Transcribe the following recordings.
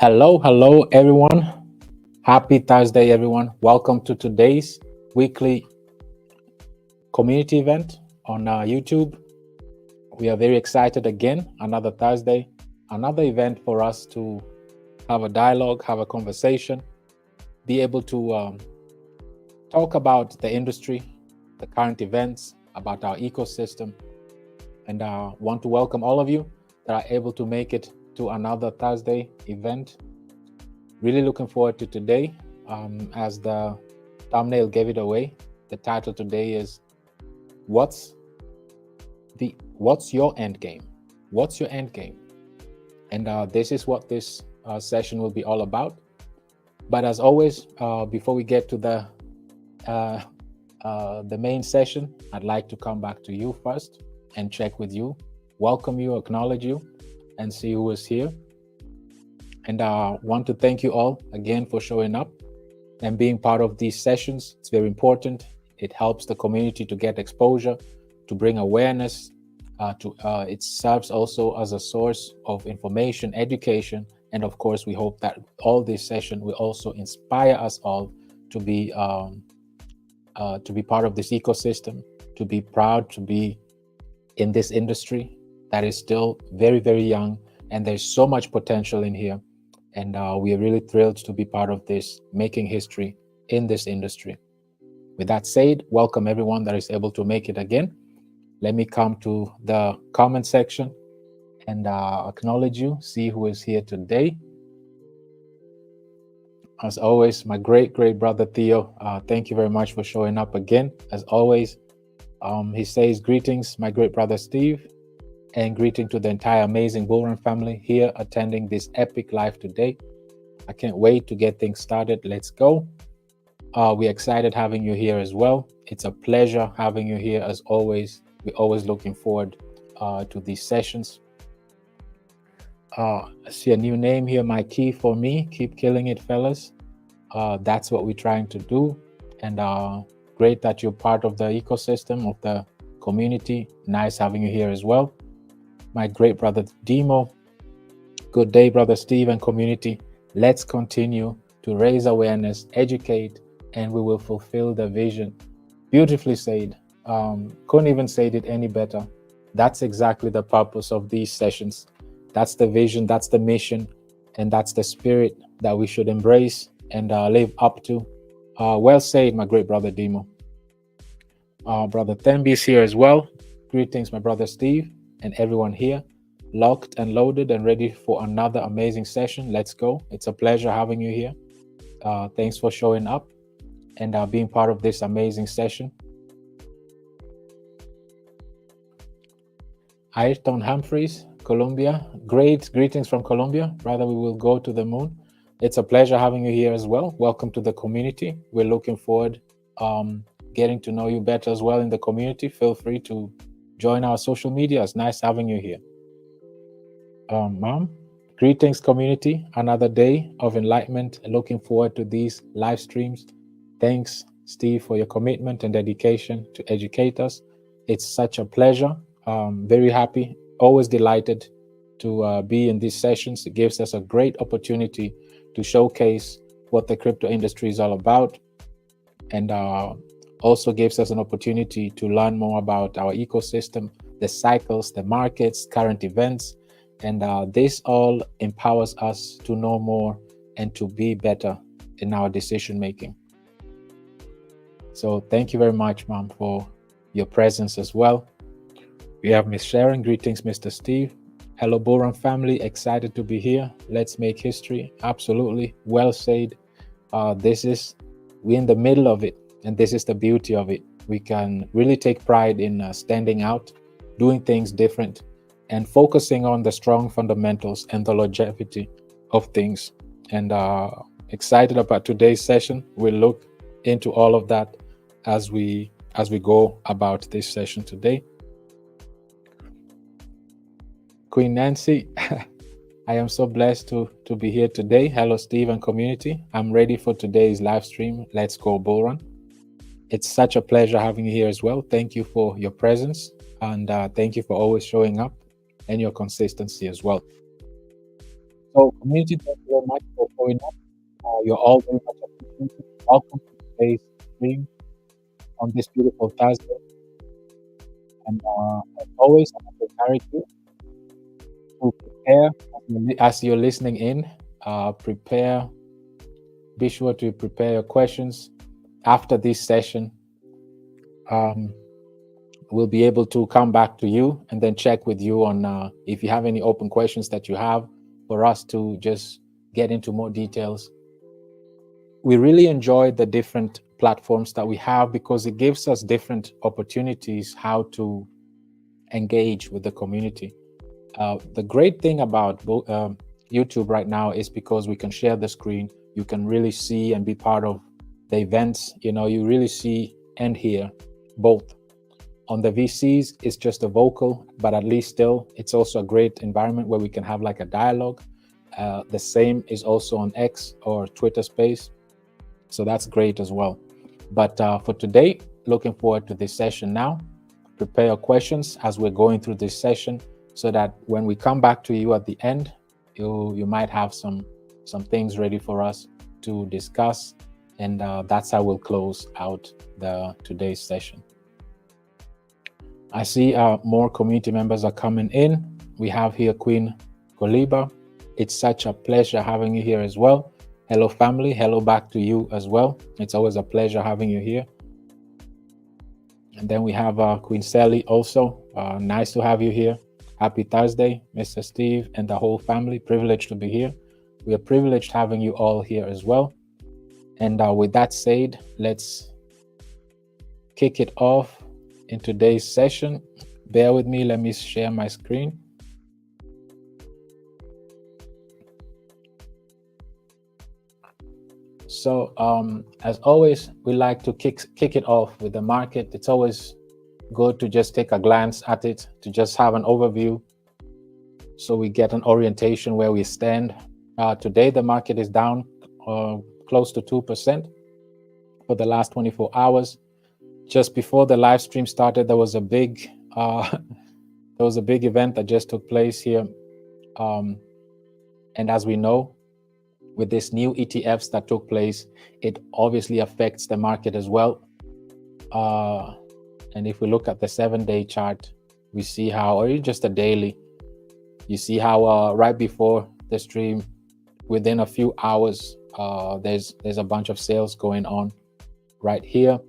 Hello, everyone. Happy Thursday, everyone. Welcome to today's weekly community event on YouTube. We are very excited again. Another Thursday, another event for us to have a dialogue, have a conversation, be able to talk about the industry, the current events, about our ecosystem, and want to welcome all of you that are able to make it to another Thursday event. Really looking forward to today. As the thumbnail gave it away, the title today is What's your end game? What's your end game? And this is what this session will be all about. But as always, before we get to the main session, I'd like to come back to you first and check with you, welcome you, acknowledge you, and see who is here. And I want to thank you all again for showing up and being part of these sessions. It's very important. It helps the community to get exposure, to bring awareness. It serves also as a source of information, education, and of course, we hope that all this session will also inspire us all to be part of this ecosystem, to be proud to be in this industry that is still very, very young, and there's so much potential in here. And we are really thrilled to be part of this, making history in this industry. With that said, welcome everyone that is able to make it again. Let me come to the comment section and acknowledge you, see who is here today. As always, my great brother Theo, thank you very much for showing up again. As always, he says, greetings, my great brother Steve. And greeting to the entire amazing Bullrun family here attending this epic live today. I can't wait to get things started. Let's go. We're excited having you here as well. It's a pleasure having you here as always. We're always looking forward to these sessions. I see a new name here, my key for me. Keep killing it, fellas. That's what we're trying to do. And great that you're part of the ecosystem, of the community. Nice having you here as well. My great brother Demo. Good day, brother Steve and community. Let's continue to raise awareness, educate, and we will fulfill the vision. Beautifully said. Couldn't even say it any better. That's exactly the purpose of these sessions. That's the vision, that's the mission, and that's the spirit that we should embrace and live up to. Well said, my great brother Demo. Brother Thembi is here as well. Greetings, my brother Steve. And everyone here, locked and loaded and ready for another amazing session. Let's go. It's a pleasure having you here. Thanks for showing up and being part of this amazing session. Ayrton Humphreys, Colombia. Great greetings from Colombia. Brother, we will go to the moon. It's a pleasure having you here as well. Welcome to the community. We're looking forward getting to know you better as well in the community. Feel free to join our social media. It's nice having you here. Mom, greetings community. Another day of enlightenment. Looking forward to these live streams. Thanks, Steve, for your commitment and dedication to educate us. It's such a pleasure. Very happy, always delighted to be in these sessions. It gives us a great opportunity to showcase what the crypto industry is all about, and also gives us an opportunity to learn more about our ecosystem, the cycles, the markets, current events, and this all empowers us to know more and to be better in our decision making. So thank you very much, Mom, for your presence as well. We have Miss Sharon. Greetings, Mr. Steve. Hello, Bullrun family. Excited to be here. Let's make history. Absolutely. Well said. We're in the middle of it. And this is the beauty of it. We can really take pride in standing out, doing things different, and focusing on the strong fundamentals and the longevity of things. And excited about today's session. We'll look into all of that as we go about this session today. Queen Nancy, I am so blessed to be here today. Hello, Steve and community. I'm ready for today's live stream. Let's go, Bullrun. It's such a pleasure having you here as well. Thank you for your presence, and thank you for always showing up and your consistency as well. So, community, thank you very much for showing up. You're all very much appreciated. Welcome to today's stream on this beautiful Thursday. And as always, I want to encourage you to prepare as you're listening in. Prepare. Be sure to prepare your questions after this session. We'll be able to come back to you and then check with you on if you have any open questions that you have for us to just get into more details. We really enjoy the different platforms that we have because it gives us different opportunities how to engage with the community. The great thing about YouTube right now is because we can share the screen. You can really see and be part of the events. You really see and hear both. On the VCs, it's just a vocal, but at least still, it's also a great environment where we can have like a dialogue. The same is also on X or Twitter Space. So that's great as well. But for today, looking forward to this session now. Prepare your questions as we're going through this session so that when we come back to you at the end, you might have some things ready for us to discuss. And that's how we'll close out today's session. I see more community members are coming in. We have here Queen Koliba. It's such a pleasure having you here as well. Hello, family. Hello back to you as well. It's always a pleasure having you here. And then we have Queen Sally also. Nice to have you here. Happy Thursday, Mr. Steve and the whole family. Privileged to be here. We are privileged having you all here as well. And with that said, let's kick it off in today's session. Bear with me. Let me share my screen. So as always, we like to kick it off with the market. It's always good to just take a glance at it, to just have an overview so we get an orientation where we stand. Today, the market is down close to 2% for the last 24 hours. Just before the live stream started, there was a big event that just took place here. And as we know, with this new ETFs that took place, it obviously affects the market as well. And if we look at the 7-day chart, we see how, or just a daily, you see how right before the stream, within a few hours, there's a bunch of sales going on. Right here,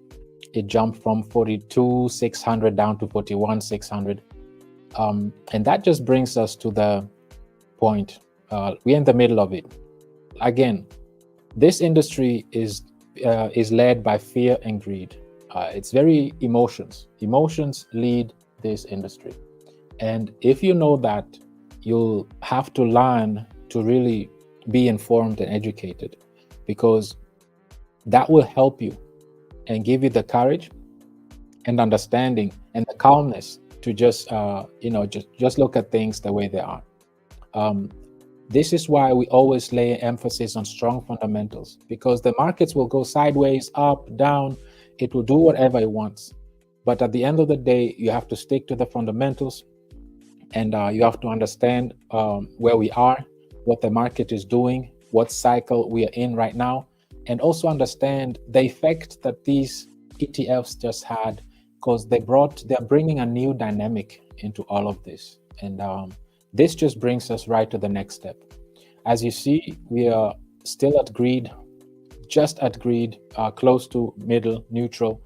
it jumped from 42,600 down to 41,600. And that just brings us to the point. We're in the middle of it. Again, this industry is led by fear and greed. It's very emotions. Emotions lead this industry. And if you know that, you'll have to learn to really be informed and educated, because that will help you and give you the courage and understanding and the calmness to just look at things the way they are. This is why we always lay emphasis on strong fundamentals, because the markets will go sideways, up, down. It will do whatever it wants. But at the end of the day, you have to stick to the fundamentals, and you have to understand where we are, what the market is doing, what cycle we are in right now, and also understand the effect that these ETFs just had, because they're bringing a new dynamic into all of this. And this just brings us right to the next step. As you see, we are still at greed, just at greed, close to middle, neutral.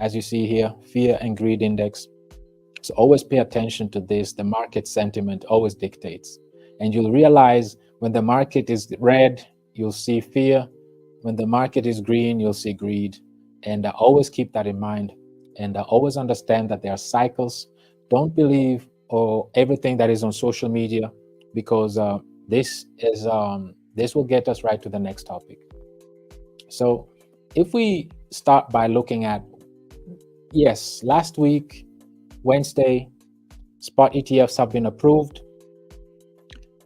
As you see here, fear and greed index. So always pay attention to this. The market sentiment always dictates. And you'll realize when the market is red, you'll see fear. When the market is green, you'll see greed. And always keep that in mind. And always understand that there are cycles. Don't believe everything that is on social media, because this will get us right to the next topic. So if we start by looking at, yes, last week, Wednesday, spot ETFs have been approved.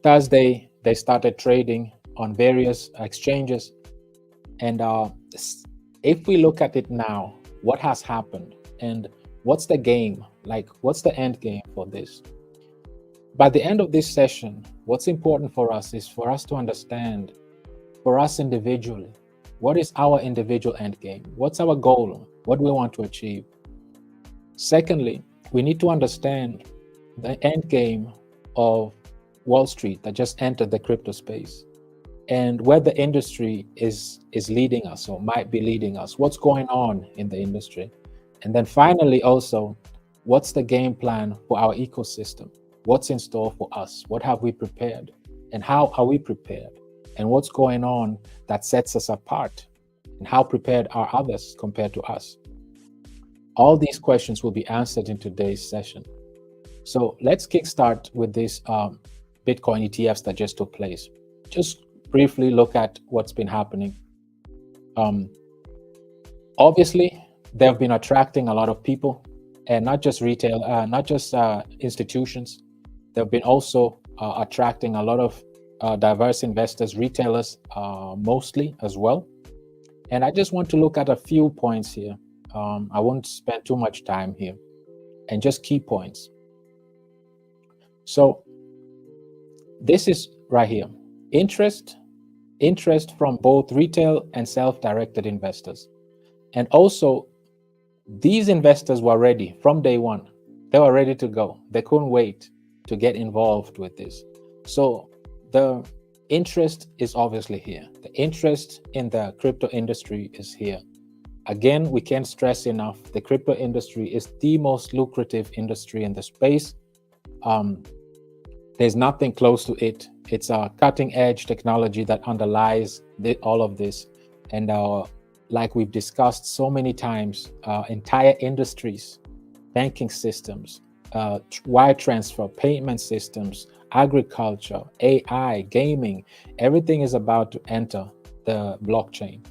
Thursday, they started trading on various exchanges. And if we look at it now, what has happened and what's the game? Like, what's the end game for this? By the end of this session, what's important for us is for us to understand, for us individually, what is our individual end game? What's our goal? What do we want to achieve? Secondly, we need to understand the end game of Wall Street that just entered the crypto space and where the industry is leading us or might be leading us. What's going on in the industry? And then finally, also, what's the game plan for our ecosystem? What's in store for us? What have we prepared? And how are we prepared? And what's going on that sets us apart? And how prepared are others compared to us? All these questions will be answered in today's session. So let's kickstart with this Bitcoin ETFs that just took place. Just briefly look at what's been happening. Obviously, they've been attracting a lot of people, and not just retail, not just institutions. They've been also attracting a lot of diverse investors, retailers mostly as well. And I just want to look at a few points here. I won't spend too much time here, and just key points. So this is right here. Interest from both retail and self-directed investors. And also, these investors were ready from day one. They were ready to go. They couldn't wait to get involved with this. So the interest is obviously here. The interest in the crypto industry is here. Again, we can't stress enough, the crypto industry is the most lucrative industry in the space. There's nothing close to it. It's a cutting edge technology that underlies all of this. And like we've discussed so many times, entire industries, banking systems, wire transfer, payment systems, agriculture, AI, gaming, everything is about to enter the blockchain.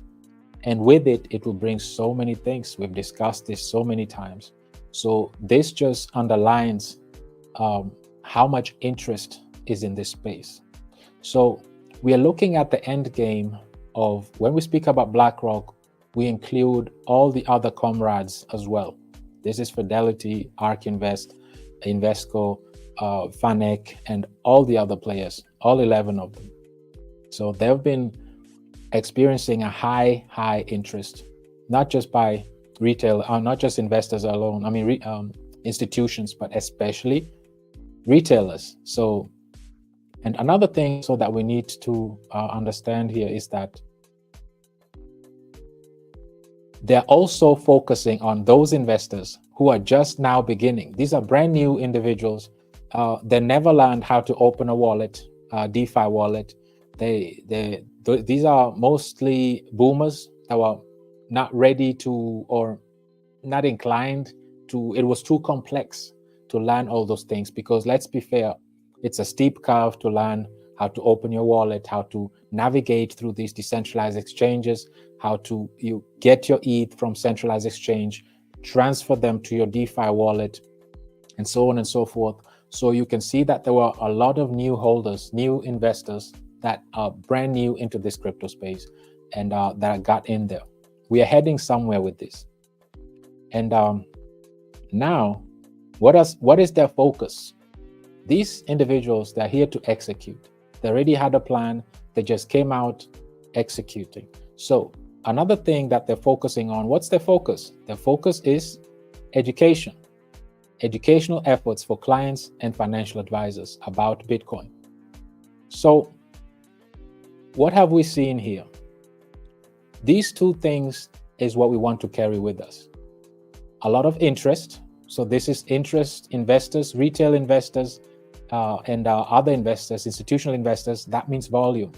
And with it, it will bring so many things. We've discussed this so many times. So this just underlines how much interest is in this space. So we are looking at the end game of, when we speak about BlackRock, we include all the other comrades as well. This is Fidelity, ARK Invest, Invesco, FANEC, and all the other players, all 11 of them. So they've been experiencing a high interest, not just by retail, not just investors alone, I mean institutions, but especially retailers. So, and another thing so that we need to understand here is that they're also focusing on those investors who are just now beginning. These are brand new individuals. They never learned how to open a wallet, DeFi wallet. These are mostly boomers that were not ready to, or not inclined to, it was too complex to learn all those things, because let's be fair, it's a steep curve to learn how to open your wallet, how to navigate through these decentralized exchanges, how to you get your ETH from centralized exchange, transfer them to your DeFi wallet, and so on and so forth. So you can see that there were a lot of new holders, new investors that are brand new into this crypto space, and that got in there. We are heading somewhere with this. And now, what is their focus? These individuals, they're here to execute. They already had a plan. They just came out executing. So another thing that they're focusing on, what's their focus? Their focus is education, educational efforts for clients and financial advisors about Bitcoin. So what have we seen here? These two things is what we want to carry with us. A lot of interest. So this is interest, investors, retail investors, and other investors, institutional investors. That means volume.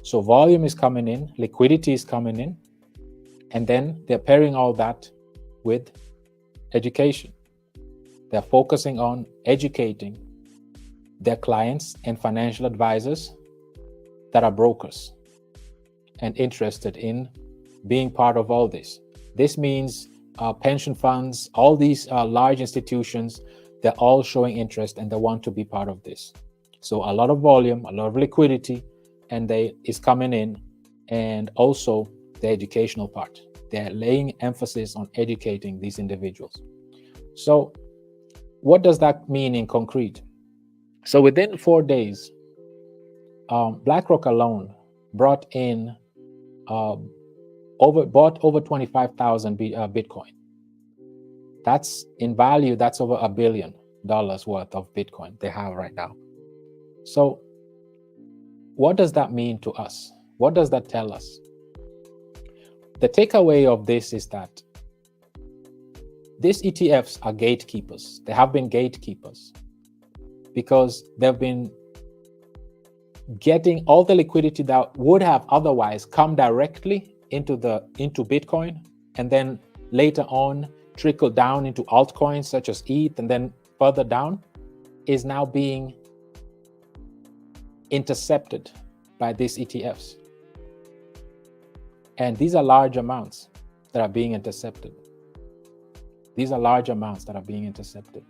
So volume is coming in, liquidity is coming in, and then they're pairing all that with education. They're focusing on educating their clients and financial advisors that are brokers and interested in being part of all this. This means pension funds, all these large institutions, they're all showing interest and they want to be part of this. So a lot of volume, a lot of liquidity, and is coming in, and also the educational part. They're laying emphasis on educating these individuals. So what does that mean in concrete? So within 4 days, BlackRock alone brought in bought over 25,000 Bitcoin. That's in value, that's over $1 billion worth of Bitcoin they have right now. So what does that mean to us? What does that tell us? The takeaway of this is that these ETFs are gatekeepers. They have been gatekeepers because they've been getting all the liquidity that would have otherwise come directly into Bitcoin, and then later on trickle down into altcoins such as ETH, and then further down, is now being intercepted by these ETFs. And these are large amounts that are being intercepted. These are large amounts that are being intercepted.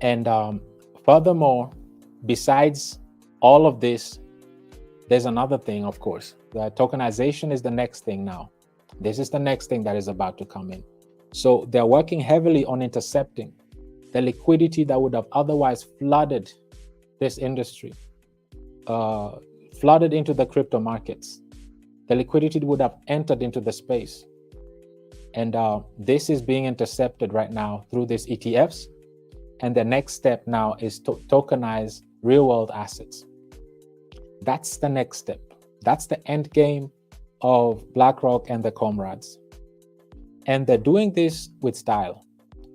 And furthermore, besides all of this, there's another thing, of course. The tokenization is the next thing now. This is the next thing that is about to come in. So they're working heavily on intercepting the liquidity that would have otherwise flooded this industry, flooded into the crypto markets. The liquidity would have entered into the space. And this is being intercepted right now through these ETFs. And the next step now is to tokenize real-world assets. That's the next step. That's the end game of BlackRock and the comrades. And they're doing this with style.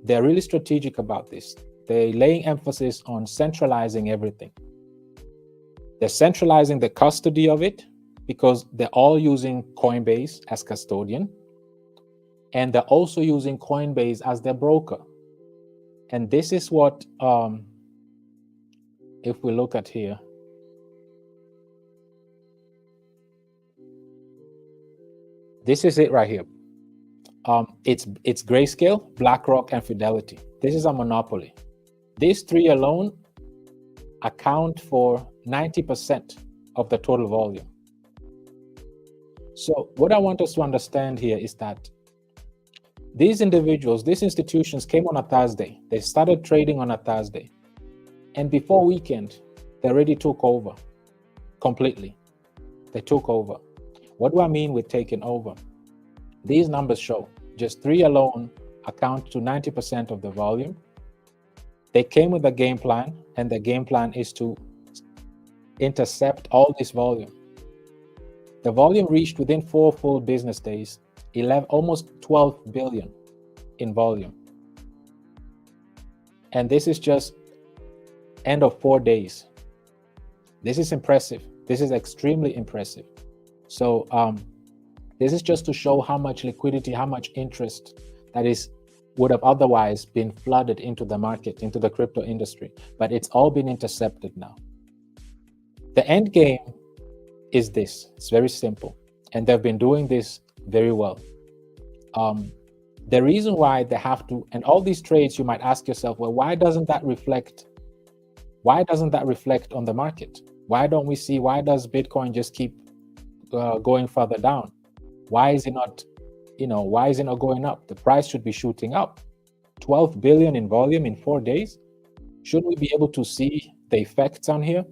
They're really strategic about this. They're laying emphasis on centralizing everything. They're centralizing the custody of it because they're all using Coinbase as custodian. And they're also using Coinbase as their broker. And this is what, if we look at here, this is it right here. It's Grayscale, BlackRock, and Fidelity. This is a monopoly. These three alone account for 90% of the total volume. So what I want us to understand here is that these individuals, these institutions came on a Thursday. They started trading on a Thursday. And before weekend, they already took over completely. They took over. What do I mean with taking over? These numbers show just three alone account to 90% of the volume. They came with a game plan, and the game plan is to intercept all this volume. The volume reached within 4 full business days, almost 12 billion in volume. And this is just end of 4 days. This is impressive. This is extremely impressive. So this is just to show how much liquidity, how much interest that would have otherwise been flooded into the market, into the crypto industry, but it's all been intercepted now. The end game is this. It's very simple, and they've been doing this very well. The reason why they have to, and all these trades, you might ask yourself, well, why doesn't that reflect on the market? Why does Bitcoin just keep going further down? Why is it not going up? The price should be shooting up. 12 billion in volume in 4 days. Shouldn't we be able to see the effects on here?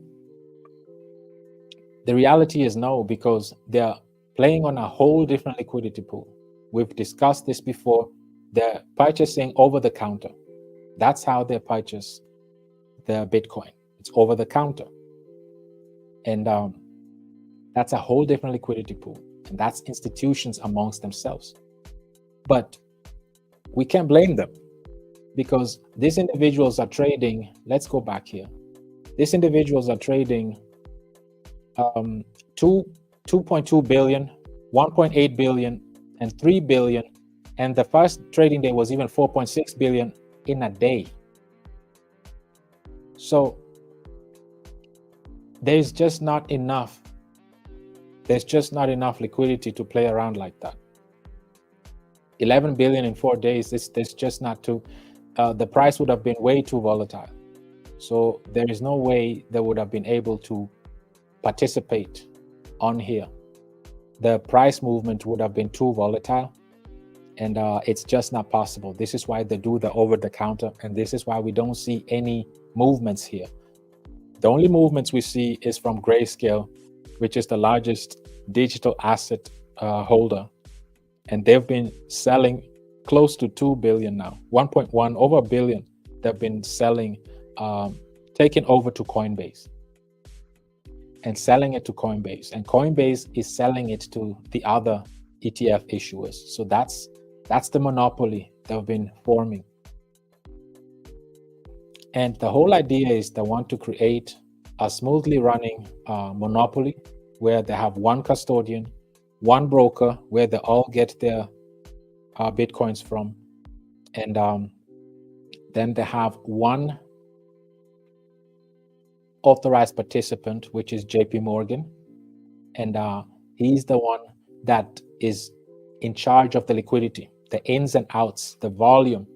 The reality is no, because they're playing on a whole different liquidity pool. We've discussed this before. They're purchasing over the counter. That's how they purchase their Bitcoin. It's over the counter. And that's a whole different liquidity pool. And that's institutions amongst themselves. But we can't blame them, because these individuals are trading. Let's go back here. These individuals are trading 2.2 billion, 1.8 billion, and 3 billion. And the first trading day was even 4.6 billion in a day. So there's just not enough. There's just not enough liquidity to play around like that. 11 billion in 4 days, there's just not too, the price would have been way too volatile. So there is no way they would have been able to participate on here. The price movement would have been too volatile. and it's just not possible. This is why they do the over-the-counter, and this is why we don't see any movements here. The only movements we see is from Grayscale, which is the largest digital asset holder, and they've been selling close to 2 billion now, 1.1, over a billion. They've been selling, taking over to Coinbase and selling it to Coinbase, and Coinbase is selling it to the other ETF issuers. So that's the monopoly they've been forming. And the whole idea is they want to create a smoothly running monopoly where they have one custodian, one broker where they all get their Bitcoins from. And then they have one authorized participant, which is JP Morgan. And he's the one that is in charge of the liquidity, the ins and outs, the volume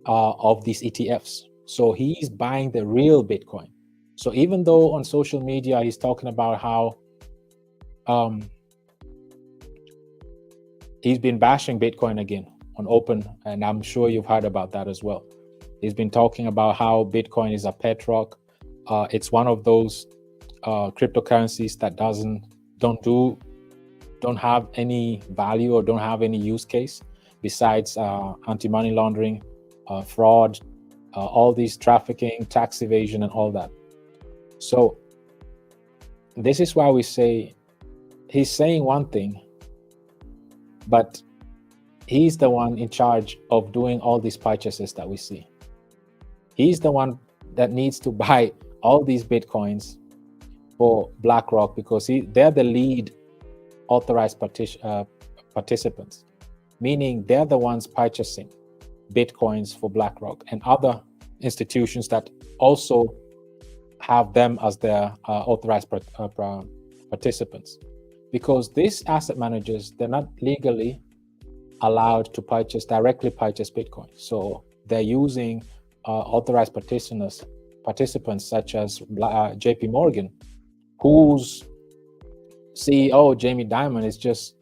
of these ETFs. So he's buying the real Bitcoin. So even though on social media he's talking about how he's been bashing Bitcoin again on open, and I'm sure you've heard about that as well. He's been talking about how Bitcoin is a pet rock. It's one of those cryptocurrencies that don't have any value or don't have any use case besides anti-money laundering, fraud, all these trafficking, tax evasion, and all that. So this is why we say he's saying one thing, but he's the one in charge of doing all these purchases that we see. He's the one that needs to buy all these Bitcoins for BlackRock because they're the lead authorized participants, meaning they're the ones purchasing Bitcoins for BlackRock and other institutions that also have them as their authorized participants. Because these asset managers, they're not legally allowed to directly purchase Bitcoin. So they're using authorized participants such as JP Morgan, whose CEO, Jamie Dimon, is just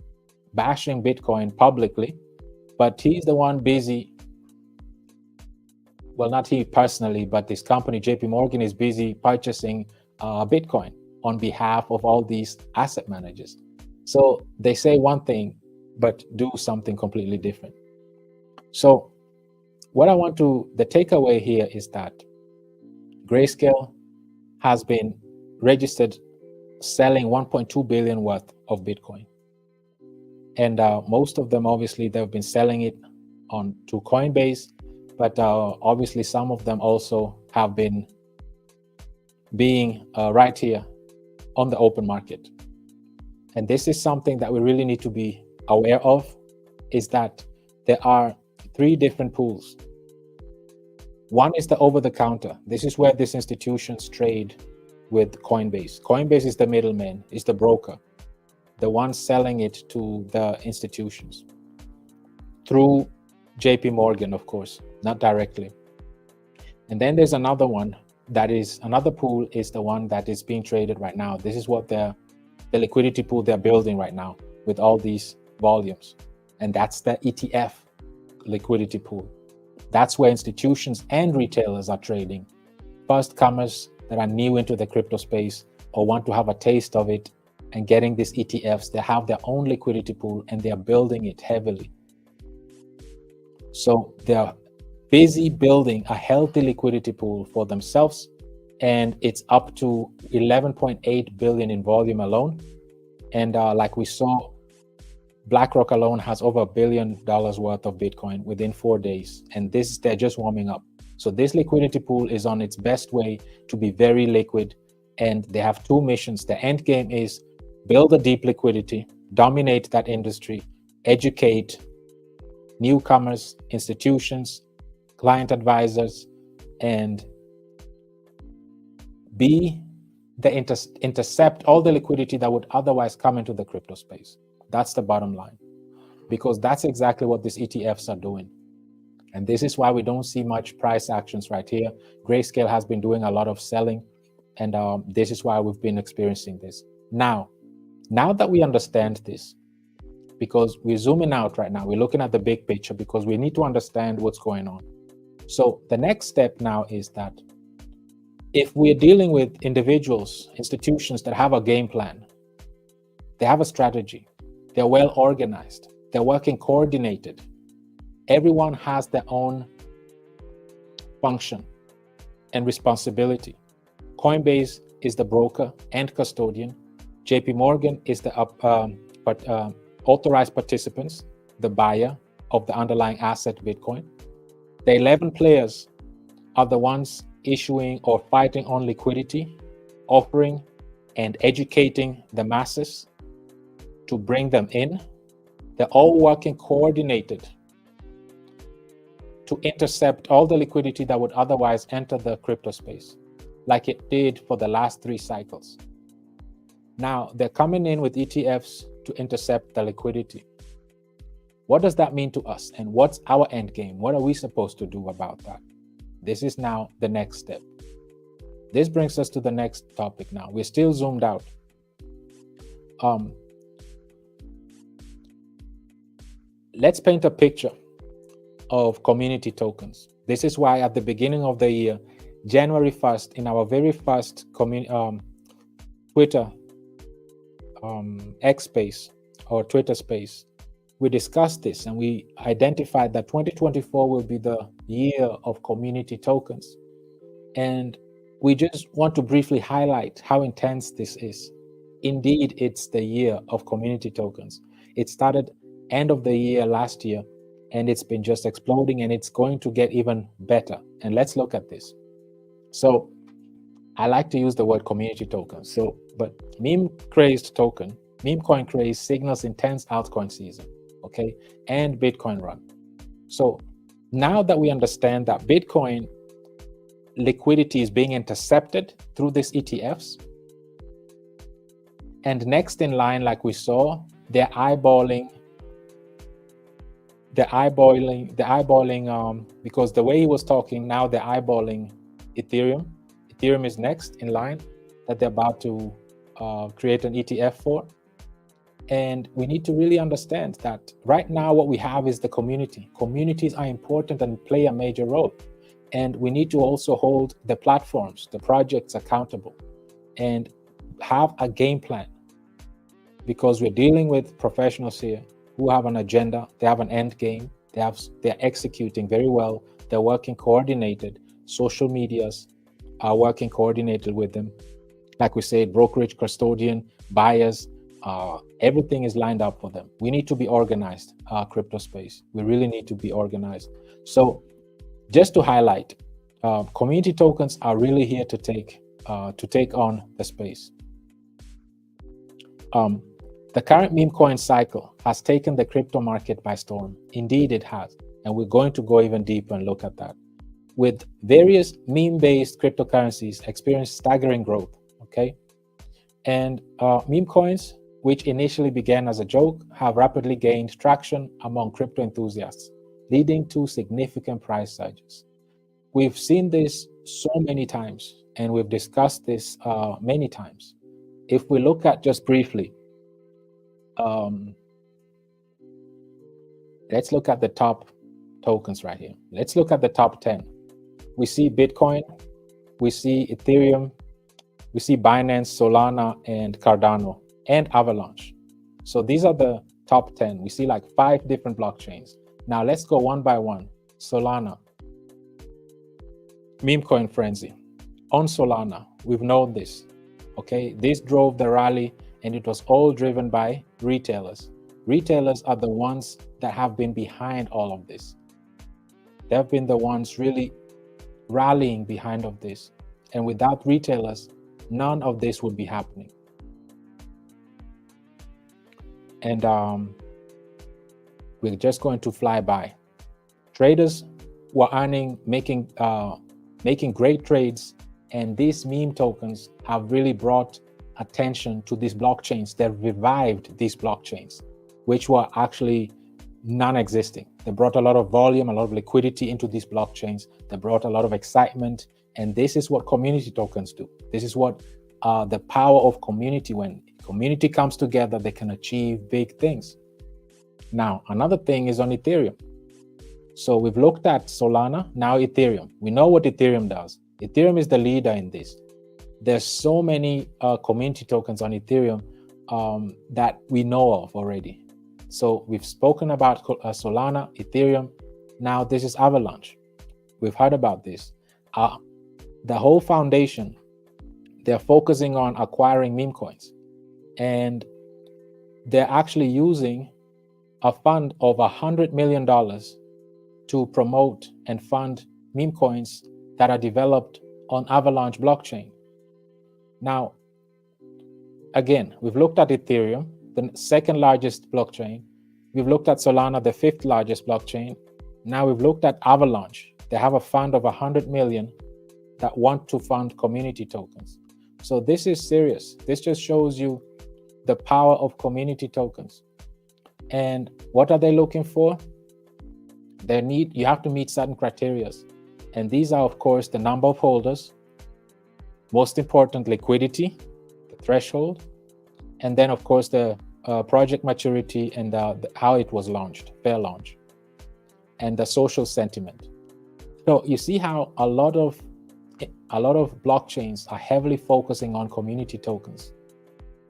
bashing Bitcoin publicly, but he's the one busy. Well, not he personally, but this company, JP Morgan, is busy purchasing Bitcoin on behalf of all these asset managers. So they say one thing, but do something completely different. So the takeaway here is that Grayscale has been registered selling 1.2 billion worth of Bitcoin. And most of them, obviously, they've been selling it to Coinbase, but obviously some of them also have been being right here on the open market. And this is something that we really need to be aware of, is that there are 3 different pools. One is the over-the-counter. This is where these institutions trade with Coinbase. Coinbase is the middleman, is the broker, the one selling it to the institutions through JP Morgan, of course, not directly. And then there's another one another pool is the one that is being traded right now. This is what the liquidity pool they're building right now with all these volumes. And that's the ETF liquidity pool. That's where institutions and retailers are trading. First comers that are new into the crypto space or want to have a taste of it and getting these ETFs, they have their own liquidity pool and they are building it heavily. So they're busy building a healthy liquidity pool for themselves, and it's up to 11.8 billion in volume alone. And like we saw, BlackRock alone has over $1 billion worth of Bitcoin within 4 days, and they're just warming up. So this liquidity pool is on its best way to be very liquid, and they have 2 missions. The end game is build a deep liquidity, dominate that industry, educate newcomers, institutions, client advisors, and intercept all the liquidity that would otherwise come into the crypto space. That's the bottom line, because that's exactly what these ETFs are doing. And this is why we don't see much price actions right here. Grayscale has been doing a lot of selling, and this is why we've been experiencing this. Now that we understand this, because we're zooming out right now. We're looking at the big picture because we need to understand what's going on. So the next step now is that if we're dealing with individuals, institutions that have a game plan, they have a strategy, they're well organized, they're working coordinated, everyone has their own function and responsibility. Coinbase is the broker and custodian. JP Morgan is the authorized participants, the buyer of the underlying asset Bitcoin. The 11 players are the ones issuing or fighting on liquidity, offering and educating the masses to bring them in. They're all working coordinated to intercept all the liquidity that would otherwise enter the crypto space, like it did for the last 3 cycles. Now, they're coming in with ETFs to intercept the liquidity. What does that mean to us? And what's our end game? What are we supposed to do about that? This is now the next step. This brings us to the next topic now. We're still zoomed out. Let's paint a picture of community tokens. This is why at the beginning of the year, January 1st, in our very first Twitter X space or Twitter space, we discussed this and we identified that 2024 will be the year of community tokens. And we just want to briefly highlight how intense this is. Indeed, it's the year of community tokens. It started end of the year last year, and it's been just exploding, and it's going to get even better. And let's look at this. So I like to use the word community token. But meme crazed token, meme coin craze signals intense altcoin season, okay, and Bitcoin run. So now that we understand that Bitcoin liquidity is being intercepted through these ETFs, and next in line, like we saw, they're eyeballing, because the way he was talking, now they're eyeballing Ethereum. Ethereum is next in line that they're about to create an ETF for. And we need to really understand that right now what we have is the community. Communities are important and play a major role. And we need to also hold the platforms, the projects accountable and have a game plan, because we're dealing with professionals here who have an agenda, they have an end game, they're executing very well, they're working coordinated, social medias are working coordinated with them. Like we said, brokerage, custodian, buyers, everything is lined up for them. We need to be organized, crypto space. We really need to be organized. So just to highlight, community tokens are really here to take on the space. The current meme coin cycle has taken the crypto market by storm. Indeed, it has. And we're going to go even deeper and look at that. With various meme-based cryptocurrencies experiencing staggering growth, okay? And meme coins, which initially began as a joke, have rapidly gained traction among crypto enthusiasts, leading to significant price surges. We've seen this so many times, and we've discussed this many times. If we look at just briefly, let's look at the top tokens right here. Let's look at the top 10. We see Bitcoin, we see Ethereum, we see Binance, Solana, and Cardano, and Avalanche. So these are the top 10. We see like 5 different blockchains. Now let's go one by one. Solana, meme coin frenzy. On Solana, we've known this, okay? This drove the rally, and it was all driven by retailers. Retailers are the ones that have been behind all of this. They've been the ones really rallying behind of this. And without retailers, none of this would be happening. And we're just going to fly by. Traders were making great trades, and these meme tokens have really brought attention to these blockchains. They revived these blockchains, which were actually non-existing. They brought a lot of volume, a lot of liquidity into these blockchains. They brought a lot of excitement. And this is what community tokens do. This is what the power of community, when community comes together, they can achieve big things. Now, another thing is on Ethereum. So we've looked at Solana, now Ethereum. We know what Ethereum does. Ethereum is the leader in this. There's so many community tokens on Ethereum that we know of already. So we've spoken about Solana, Ethereum. Now this is Avalanche. We've heard about this. The whole foundation, they're focusing on acquiring meme coins. And they're actually using a fund of $100 million to promote and fund meme coins that are developed on Avalanche blockchain. Now, again, we've looked at Ethereum, the second largest blockchain. We've looked at Solana, the fifth largest blockchain. Now we've looked at Avalanche. They have a fund of 100 million that want to fund community tokens. So this is serious. This just shows you the power of community tokens. And what are they looking for? You have to meet certain criteria. And these are, of course, the number of holders, most important, liquidity, the threshold, and then, of course, the project maturity and how it was launched, fair launch, and the social sentiment. So you see how a lot of blockchains are heavily focusing on community tokens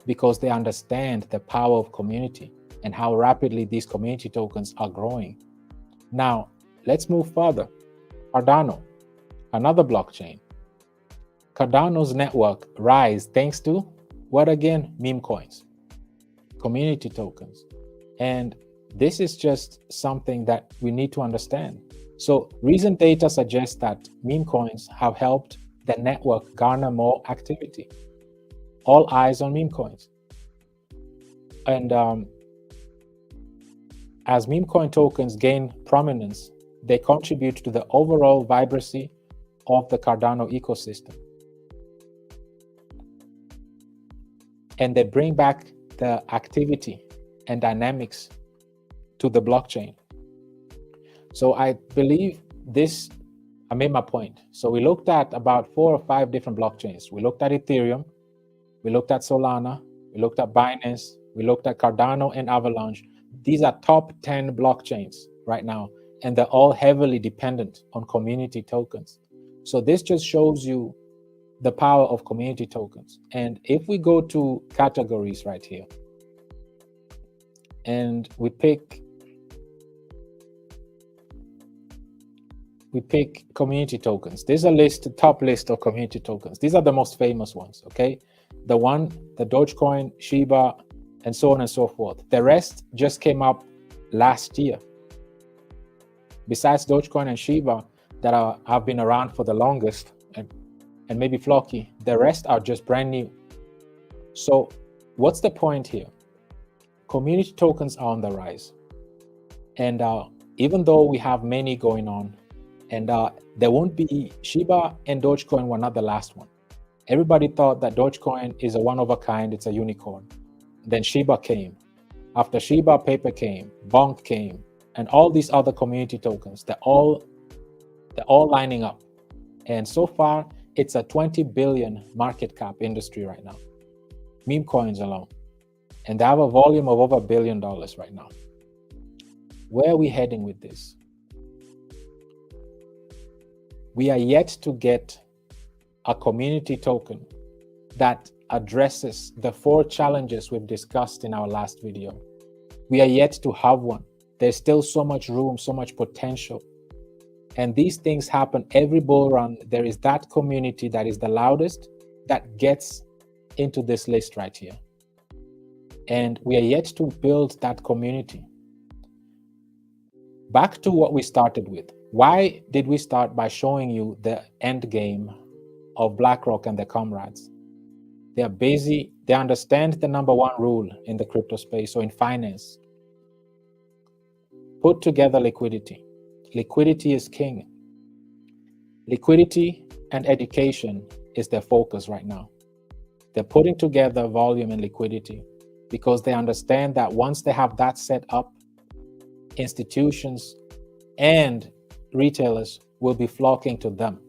because they understand the power of community and how rapidly these community tokens are growing. Now, let's move further. Cardano, another blockchain. Cardano's network rise thanks to what again? Meme coins, community tokens. And this is just something that we need to understand. So recent data suggests that meme coins have helped the network garner more activity. All eyes on meme coins. And as meme coin tokens gain prominence, they contribute to the overall vibrancy of the Cardano ecosystem. And they bring back the activity and dynamics to the blockchain. So I believe this, I made my point. So we looked at about 4 or 5 different blockchains. We looked at Ethereum, we looked at Solana, we looked at Binance, we looked at Cardano and Avalanche. These are top 10 blockchains right now, and they're all heavily dependent on community tokens. So this just shows you the power of community tokens. And if we go to categories right here, and we pick community tokens. There's a list, top list of community tokens. These are the most famous ones, okay? The Dogecoin, Shiba, and so on and so forth. The rest just came up last year. Besides Dogecoin and Shiba that have been around for the longest, and maybe Flocky, the rest are just brand new. So what's the point here? Community tokens are on the rise. And even though we have many going on, and there won't be, Shiba and Dogecoin were not the last one. Everybody thought that Dogecoin is a one of a kind, it's a unicorn. Then Shiba came. After Shiba, Paper came, Bonk came, and all these other community tokens, they're all lining up. And so far, it's a 20 billion market cap industry right now. Meme coins alone. And they have a volume of over $1 billion right now. Where are we heading with this? We are yet to get a community token that addresses the 4 challenges we've discussed in our last video. We are yet to have one. There's still so much room, so much potential. And these things happen every bull run. There is that community that is the loudest that gets into this list right here. And we are yet to build that community. Back to what we started with. Why did we start by showing you the end game of BlackRock and their comrades? They are busy. They understand the #1 rule in the crypto space or in finance. Put together liquidity. Liquidity is king. Liquidity and education is their focus right now. They're putting together volume and liquidity because they understand that once they have that set up, institutions and retailers will be flocking to them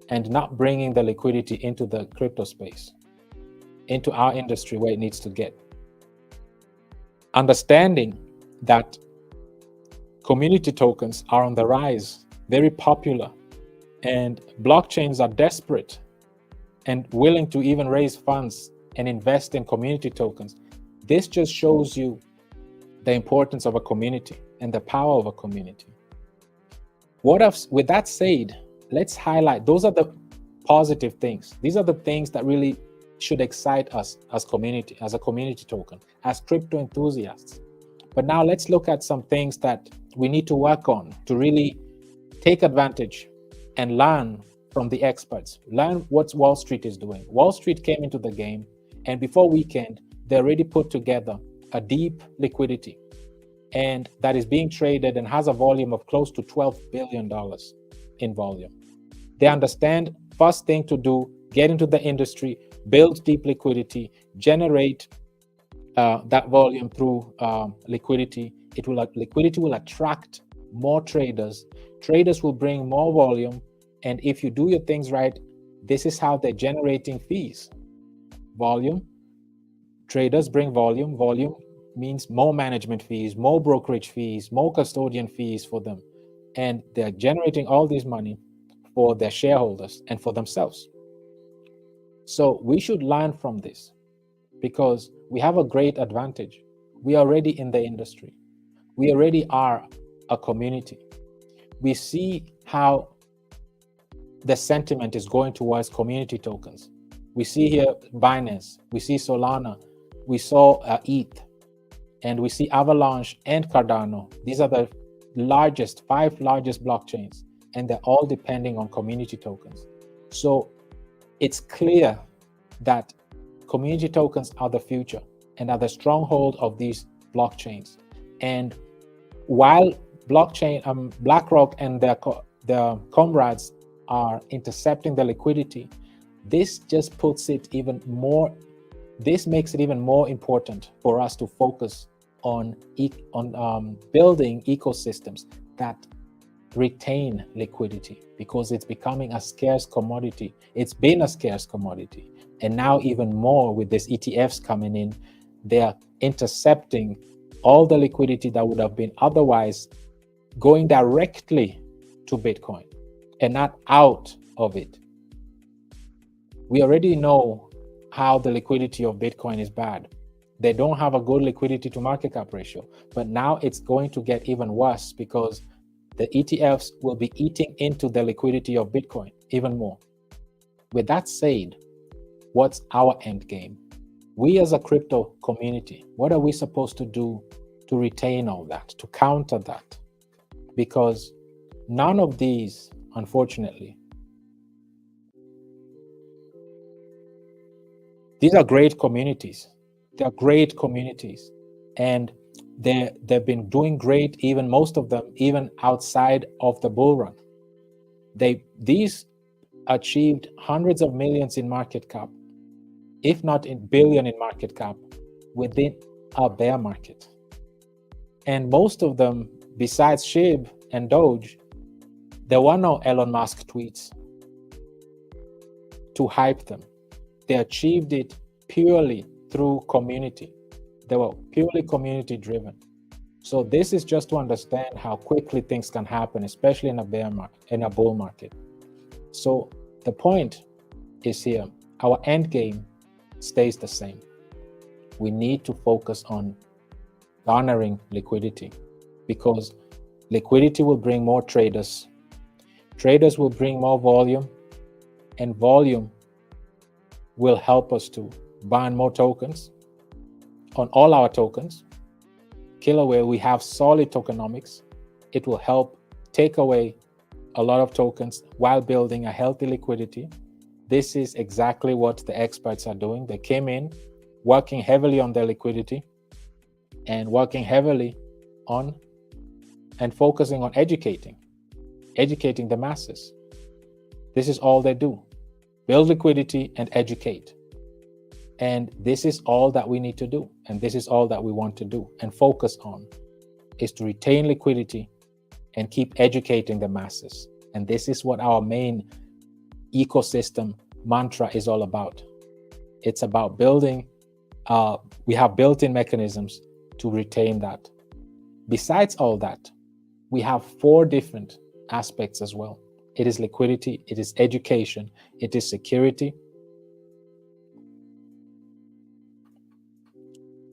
and not bringing the liquidity into the crypto space, into our industry where it needs to get. Understanding that community tokens are on the rise, very popular, and blockchains are desperate and willing to even raise funds and invest in community tokens. This just shows you the importance of a community and the power of a community. With that said, let's highlight, those are the positive things. These are the things that really should excite us as community, as a community token, as crypto enthusiasts. But now let's look at some things that we need to work on to really take advantage and learn from the experts, learn what Wall Street is doing. Wall Street came into the game, and before weekend, they already put together a deep liquidity, and that is being traded and has a volume of close to $12 billion in volume. They understand, first thing to do, get into the industry, build deep liquidity, generate that volume through liquidity. Liquidity will attract more traders. Traders will bring more volume, and if you do your things right, this is how they're generating fees. Volume, traders bring volume. Volume means more management fees, more brokerage fees, more custodian fees for them, and they're generating all this money for their shareholders and for themselves. So we should learn from this, because we have a great advantage. We are already in the industry. We already are a community. We see how the sentiment is going towards community tokens. We see here Binance, we see Solana, we saw ETH, and we see Avalanche and Cardano. These are the five largest blockchains, and they're all depending on community tokens. So it's clear that community tokens are the future and are the stronghold of these blockchains. And while BlackRock and their comrades are intercepting the liquidity, this just puts it even more. This makes it even more important for us to focus on building ecosystems that retain liquidity, because it's becoming a scarce commodity. It's been a scarce commodity, and now even more with these ETFs coming in, they are intercepting all the liquidity that would have been otherwise going directly to Bitcoin and not out of it. We already know how the liquidity of Bitcoin is bad. They don't have a good liquidity to market cap ratio, but now it's going to get even worse, because the ETFs will be eating into the liquidity of Bitcoin even more. With that said, what's our end game? We as a crypto community, what are we supposed to do to retain all that, to counter that? Because none of these, unfortunately, these are great communities. They're great communities, and they've been doing great, even most of them, even outside of the bull run. These achieved hundreds of millions in market cap, if not in billion in market cap, within a bear market. And most of them, besides SHIB and Doge, there were no Elon Musk tweets to hype them. They achieved it purely through community. They were purely community driven. So this is just to understand how quickly things can happen, especially in a bear market, in a bull market. So the point is here, our end game stays the same. We need to focus on garnering liquidity, because liquidity will bring more traders. Traders will bring more volume, and volume will help us to burn more tokens on all our tokens. Kilaway, we have solid tokenomics. It will help take away a lot of tokens while building a healthy liquidity. This is exactly what the experts are doing. They came in working heavily on their liquidity and working heavily on and focusing on educating the masses. This is all they do: build liquidity and educate. And this is all that we need to do. And this is all that we want to do and focus on, is to retain liquidity and keep educating the masses. And this is what our main ecosystem mantra is all about. It's about building, we have built-in mechanisms to retain that. Besides all that, we have 4 different aspects as well. It is liquidity, it is education, it is security.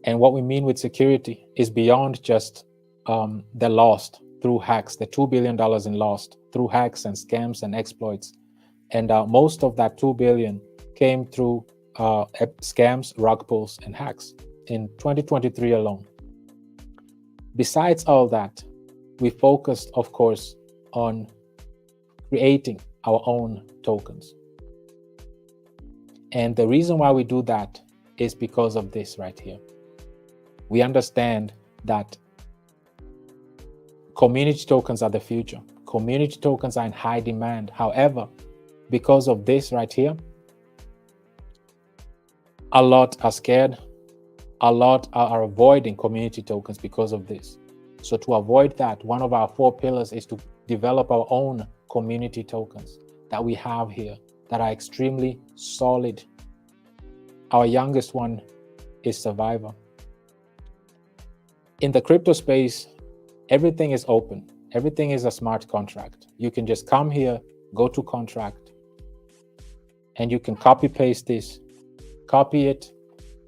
And what we mean with security is beyond just the lost through hacks, the $2 billion in lost through hacks and scams and exploits. And most of that 2 billion came through scams, rug pulls, and hacks in 2023 alone. Besides all that, we focused, of course, on creating our own tokens. And the reason why we do that is because of this right here. We understand that community tokens are the future. Community tokens are in high demand. However, because of this right here, a lot are scared. A lot are avoiding community tokens because of this. So to avoid that, one of our 4 pillars is to develop our own community tokens that we have here that are extremely solid. Our youngest one is Survivor. In the crypto space, everything is open. Everything is a smart contract. You can just come here, go to contract, and you can copy paste this, copy it,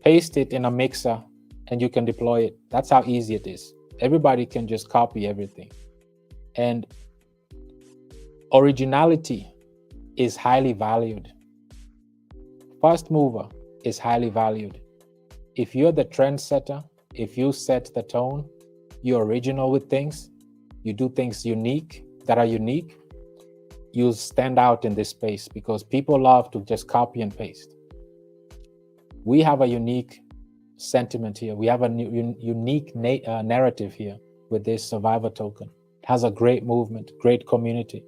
paste it in a mixer, and you can deploy it. That's how easy it is. Everybody can just copy everything. And originality is highly valued. First mover is highly valued. If you're the trendsetter, if you set the tone, you're original with things, you do things that are unique, you stand out in this space because people love to just copy and paste. We have a unique sentiment here. We have a unique narrative here with this Survivor token. It has a great movement, great community,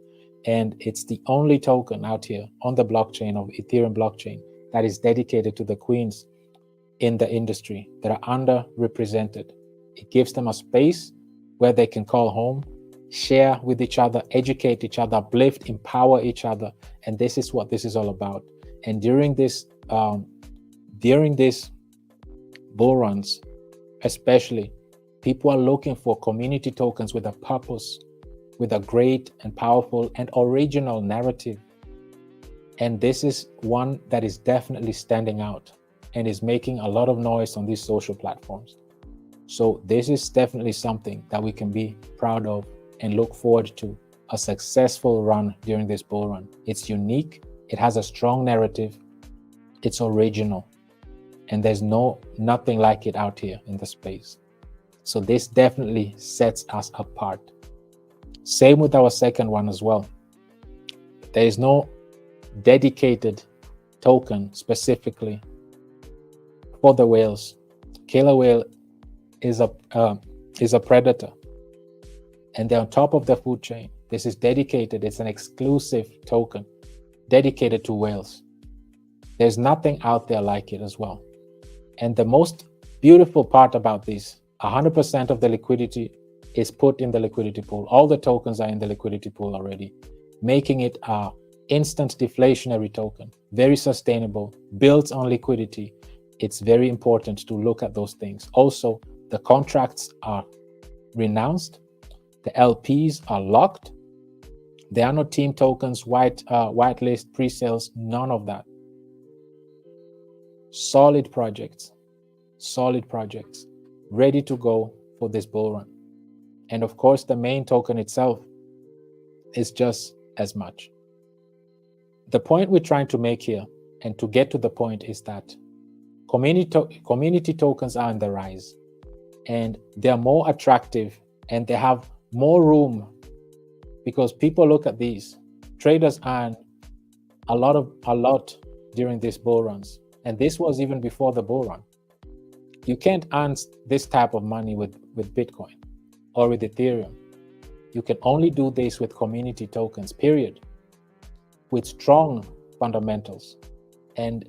and it's the only token out here on the blockchain of Ethereum blockchain that is dedicated to the queens in the industry that are underrepresented. It gives them a space where they can call home, share with each other, educate each other, uplift, empower each other. And this is what this is all about. And during this bull runs, especially, people are looking for community tokens with a purpose, with a great and powerful and original narrative. And this is one that is definitely standing out and is making a lot of noise on these social platforms. So this is definitely something that we can be proud of and look forward to a successful run during this bull run. It's unique, it has a strong narrative, it's original, and there's nothing like it out here in the space. So this definitely sets us apart. Same with our second one as well. There is no dedicated token specifically for the whales. Killer whale is a predator, and they're on top of the food chain. This is dedicated, it's an exclusive token dedicated to whales. There's nothing out there like it as well. And the most beautiful part about this, 100% of the liquidity is put in the liquidity pool. All the tokens are in the liquidity pool already, making it a instant deflationary token, very sustainable, built on liquidity. It's very important to look at those things. Also, the contracts are renounced, the LPs are locked. There are no team tokens, whitelist, pre-sales, none of that. Solid projects, ready to go for this bull run. And of course, the main token itself is just as much. The point we're trying to make here, and to get to the point, is that community tokens are on the rise, and they're more attractive and they have more room because people look at these. Traders earn a lot during these bull runs, and this was even before the bull run. You can't earn this type of money with Bitcoin or with Ethereum. You can only do this with community tokens, period, with strong fundamentals. And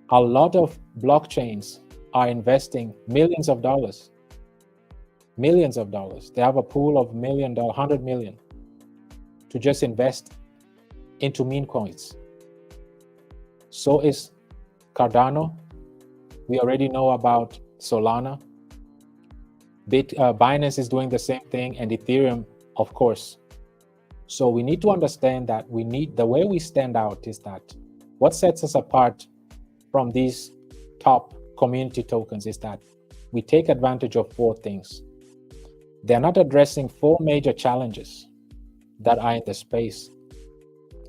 a lot of blockchains are investing millions of dollars. They have a pool of $100 million to just invest into meme coins. So is Cardano. We already know about Solana. Binance is doing the same thing, and Ethereum, of course. So we need to understand that the way we stand out is that what sets us apart from these top community tokens is that we take advantage of 4 things. They're not addressing 4 major challenges that are in the space.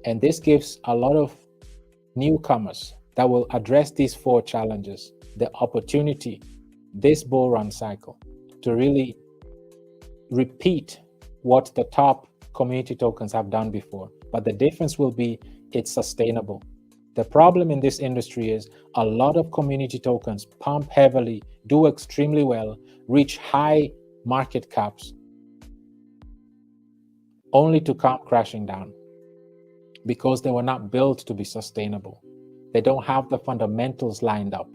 And this gives a lot of newcomers that will address these 4 challenges the opportunity, this bull run cycle, to really repeat what the top community tokens have done before. But the difference will be it's sustainable. The problem in this industry is a lot of community tokens pump heavily, do extremely well, reach high market caps, only to come crashing down because they were not built to be sustainable. They don't have the fundamentals lined up.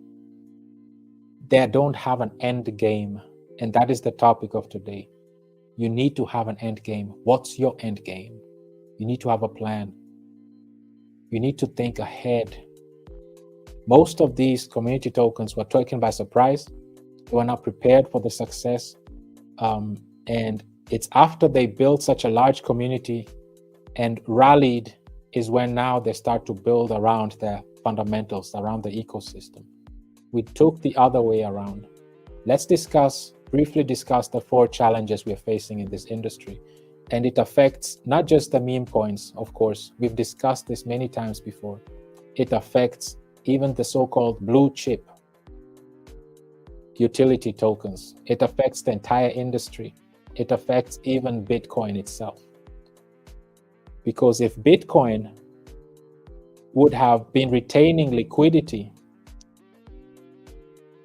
They don't have an end game. And that is the topic of today. You need to have an end game. What's your end game? You need to have a plan. You need to think ahead. Most of these community tokens were taken by surprise. They were not prepared for the success. And it's after they built such a large community and rallied is when now they start to build around their fundamentals, around the ecosystem. We took the other way around. Let's briefly discuss the 4 challenges we're facing in this industry. And it affects not just the meme coins, of course. We've discussed this many times before. It affects even the so-called blue chip utility tokens. It affects the entire industry. It affects even Bitcoin itself. Because if Bitcoin would have been retaining liquidity,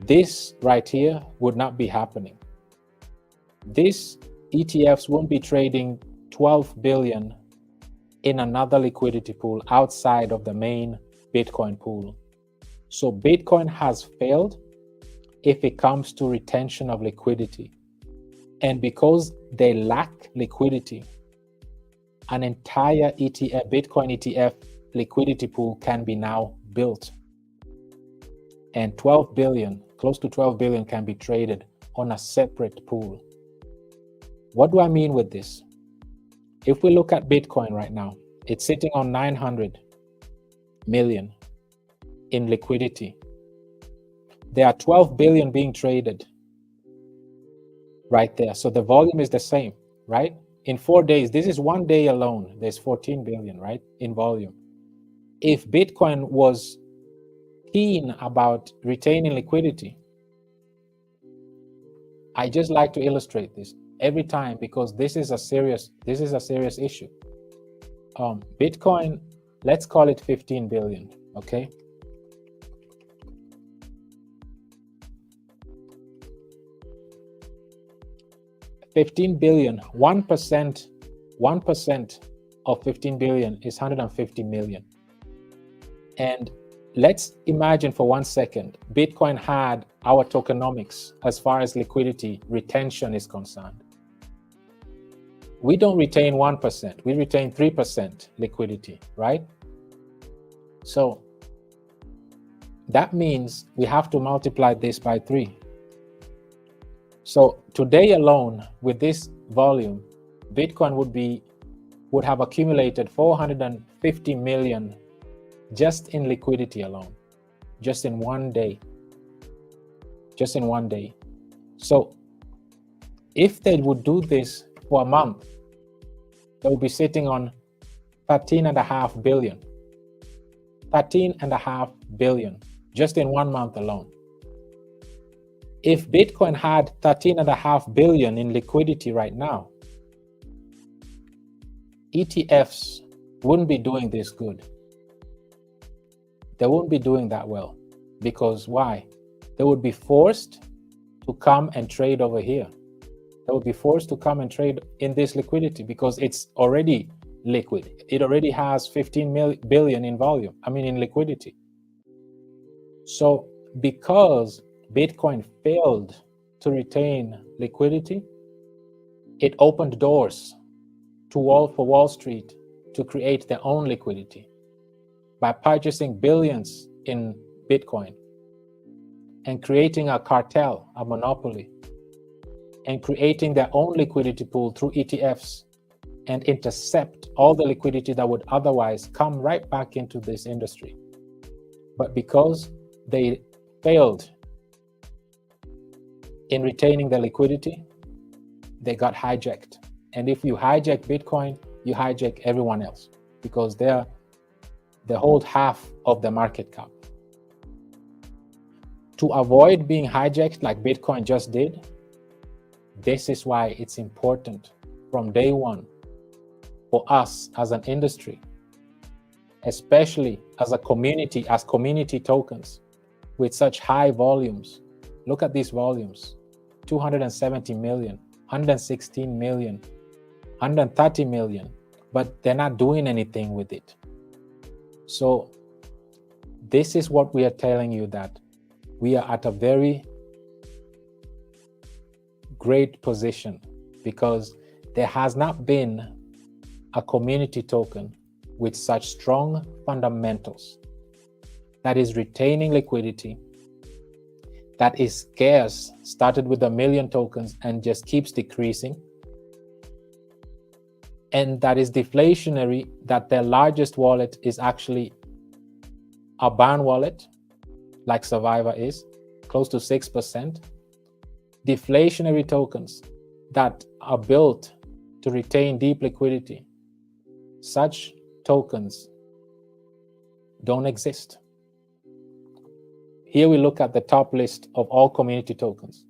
this right here would not be happening. These ETFs won't be trading 12 billion in another liquidity pool outside of the main Bitcoin pool. So Bitcoin has failed if it comes to retention of liquidity. And because they lack liquidity, an entire ETF, Bitcoin ETF liquidity pool can be now built. And 12 billion, close to 12 billion can be traded on a separate pool. What do I mean with this? If we look at Bitcoin right now, it's sitting on 900 million in liquidity. There are 12 billion being traded right there. So the volume is the same, right? In 4 days, this is 1 day alone, there's 14 billion, right, in volume. If Bitcoin was keen about retaining liquidity, I just like to illustrate this every time because this is a serious issue. Bitcoin, let's call it 15 billion, okay? $15 billion, 1% of 15 billion is 150 million. And let's imagine for 1 second, Bitcoin had our tokenomics as far as liquidity retention is concerned. We don't retain 1%, we retain 3% liquidity, right? So that means we have to multiply this by 3. So today alone, with this volume, Bitcoin would have accumulated 450 million just in liquidity alone, just in 1 day. So if they would do this for a month, they would be sitting on 13.5 billion. 13.5 billion just in 1 month alone. If Bitcoin had 13.5 billion in liquidity right now, ETFs wouldn't be doing this good. They won't be doing that well. Because why? They would be forced to come and trade over here. They would be forced to come and trade in this liquidity because it's already liquid. It already has 15 billion in volume, in liquidity. So because Bitcoin failed to retain liquidity, it opened doors for Wall Street to create their own liquidity by purchasing billions in Bitcoin and creating a cartel, a monopoly. and creating their own liquidity pool through ETFs and intercept all the liquidity that would otherwise come right back into this industry. But because they failed in retaining the liquidity, they got hijacked. And if you hijack Bitcoin, you hijack everyone else because they hold half of the market cap. To avoid being hijacked like Bitcoin just did, this is why it's important from day one for us as an industry, especially as a community, as community tokens with such high volumes. Look at these volumes: 270 million, 116 million, 130 million, but they're not doing anything with it. So this is what we are telling you, that we are at a very great position because there has not been a community token with such strong fundamentals that is retaining liquidity, that is scarce, started with 1 million tokens and just keeps decreasing, and that is deflationary, that their largest wallet is actually a burn wallet like Survivor is, close to 6%. Deflationary tokens that are built to retain deep liquidity, such tokens don't exist. Here we look at the top list of all community tokens.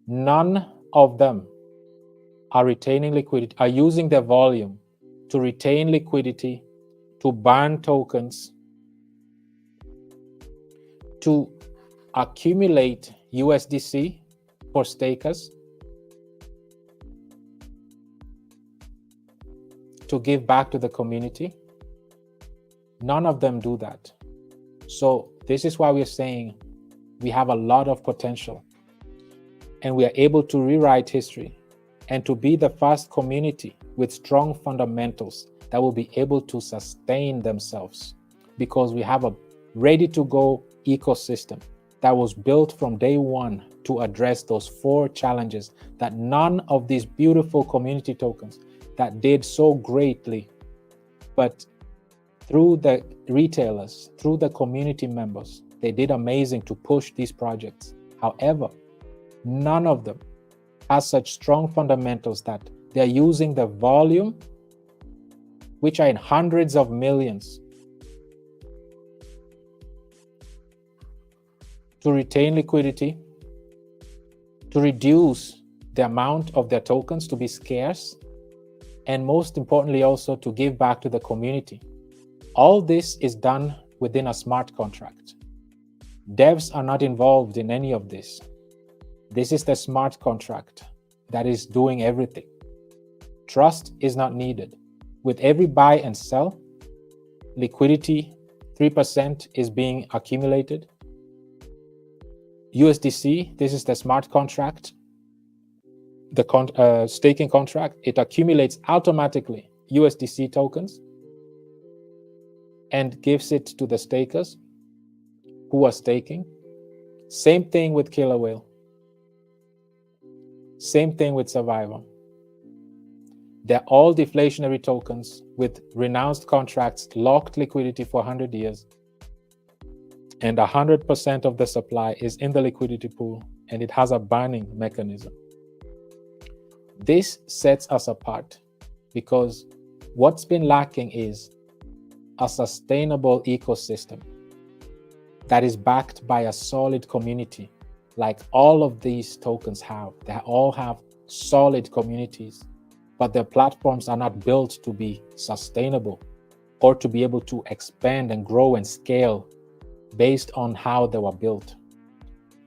None of them are retaining liquidity, are using their volume to retain liquidity, to burn tokens, to accumulate USDC for stakers, to give back to the community. None of them do that. So this is why we're saying we have a lot of potential and we are able to rewrite history and to be the first community with strong fundamentals that will be able to sustain themselves, because we have a ready-to-go ecosystem that was built from day one to address those 4 challenges that none of these beautiful community tokens that did so greatly, but through the retailers, through the community members, they did amazing to push these projects. However, none of them has such strong fundamentals that they're using the volume, which are in hundreds of millions, to retain liquidity, to reduce the amount of their tokens to be scarce, and most importantly also to give back to the community. All this is done within a smart contract. Devs are not involved in any of this. This is the smart contract that is doing everything. Trust is not needed. With every buy and sell, liquidity, 3% is being accumulated. USDC, this is the smart contract, the staking contract. It accumulates automatically USDC tokens and gives it to the stakers who are staking. Same thing with Killer Whale. Same thing with Survivor. They're all deflationary tokens with renounced contracts, locked liquidity for 100 years. And 100% of the supply is in the liquidity pool, and it has a burning mechanism. This sets us apart because what's been lacking is a sustainable ecosystem that is backed by a solid community, like all of these tokens have. They all have solid communities, but their platforms are not built to be sustainable or to be able to expand and grow and scale based on how they were built.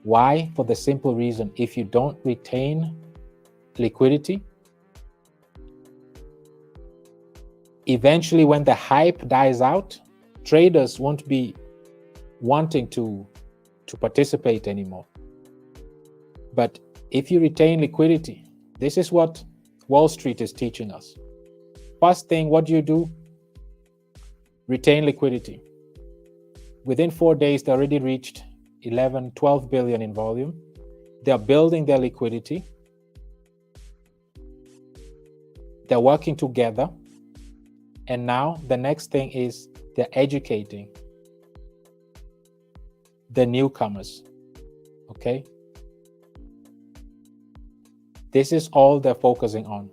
Why? For the simple reason, if you don't retain liquidity, eventually when the hype dies out, traders won't be wanting to participate anymore. But if you retain liquidity, this is what Wall Street is teaching us. First thing, what do you do? Retain liquidity. Within 4 days, they already reached 11, 12 billion in volume. They're building their liquidity. They're working together. And now the next thing is they're educating the newcomers. Okay? This is all they're focusing on.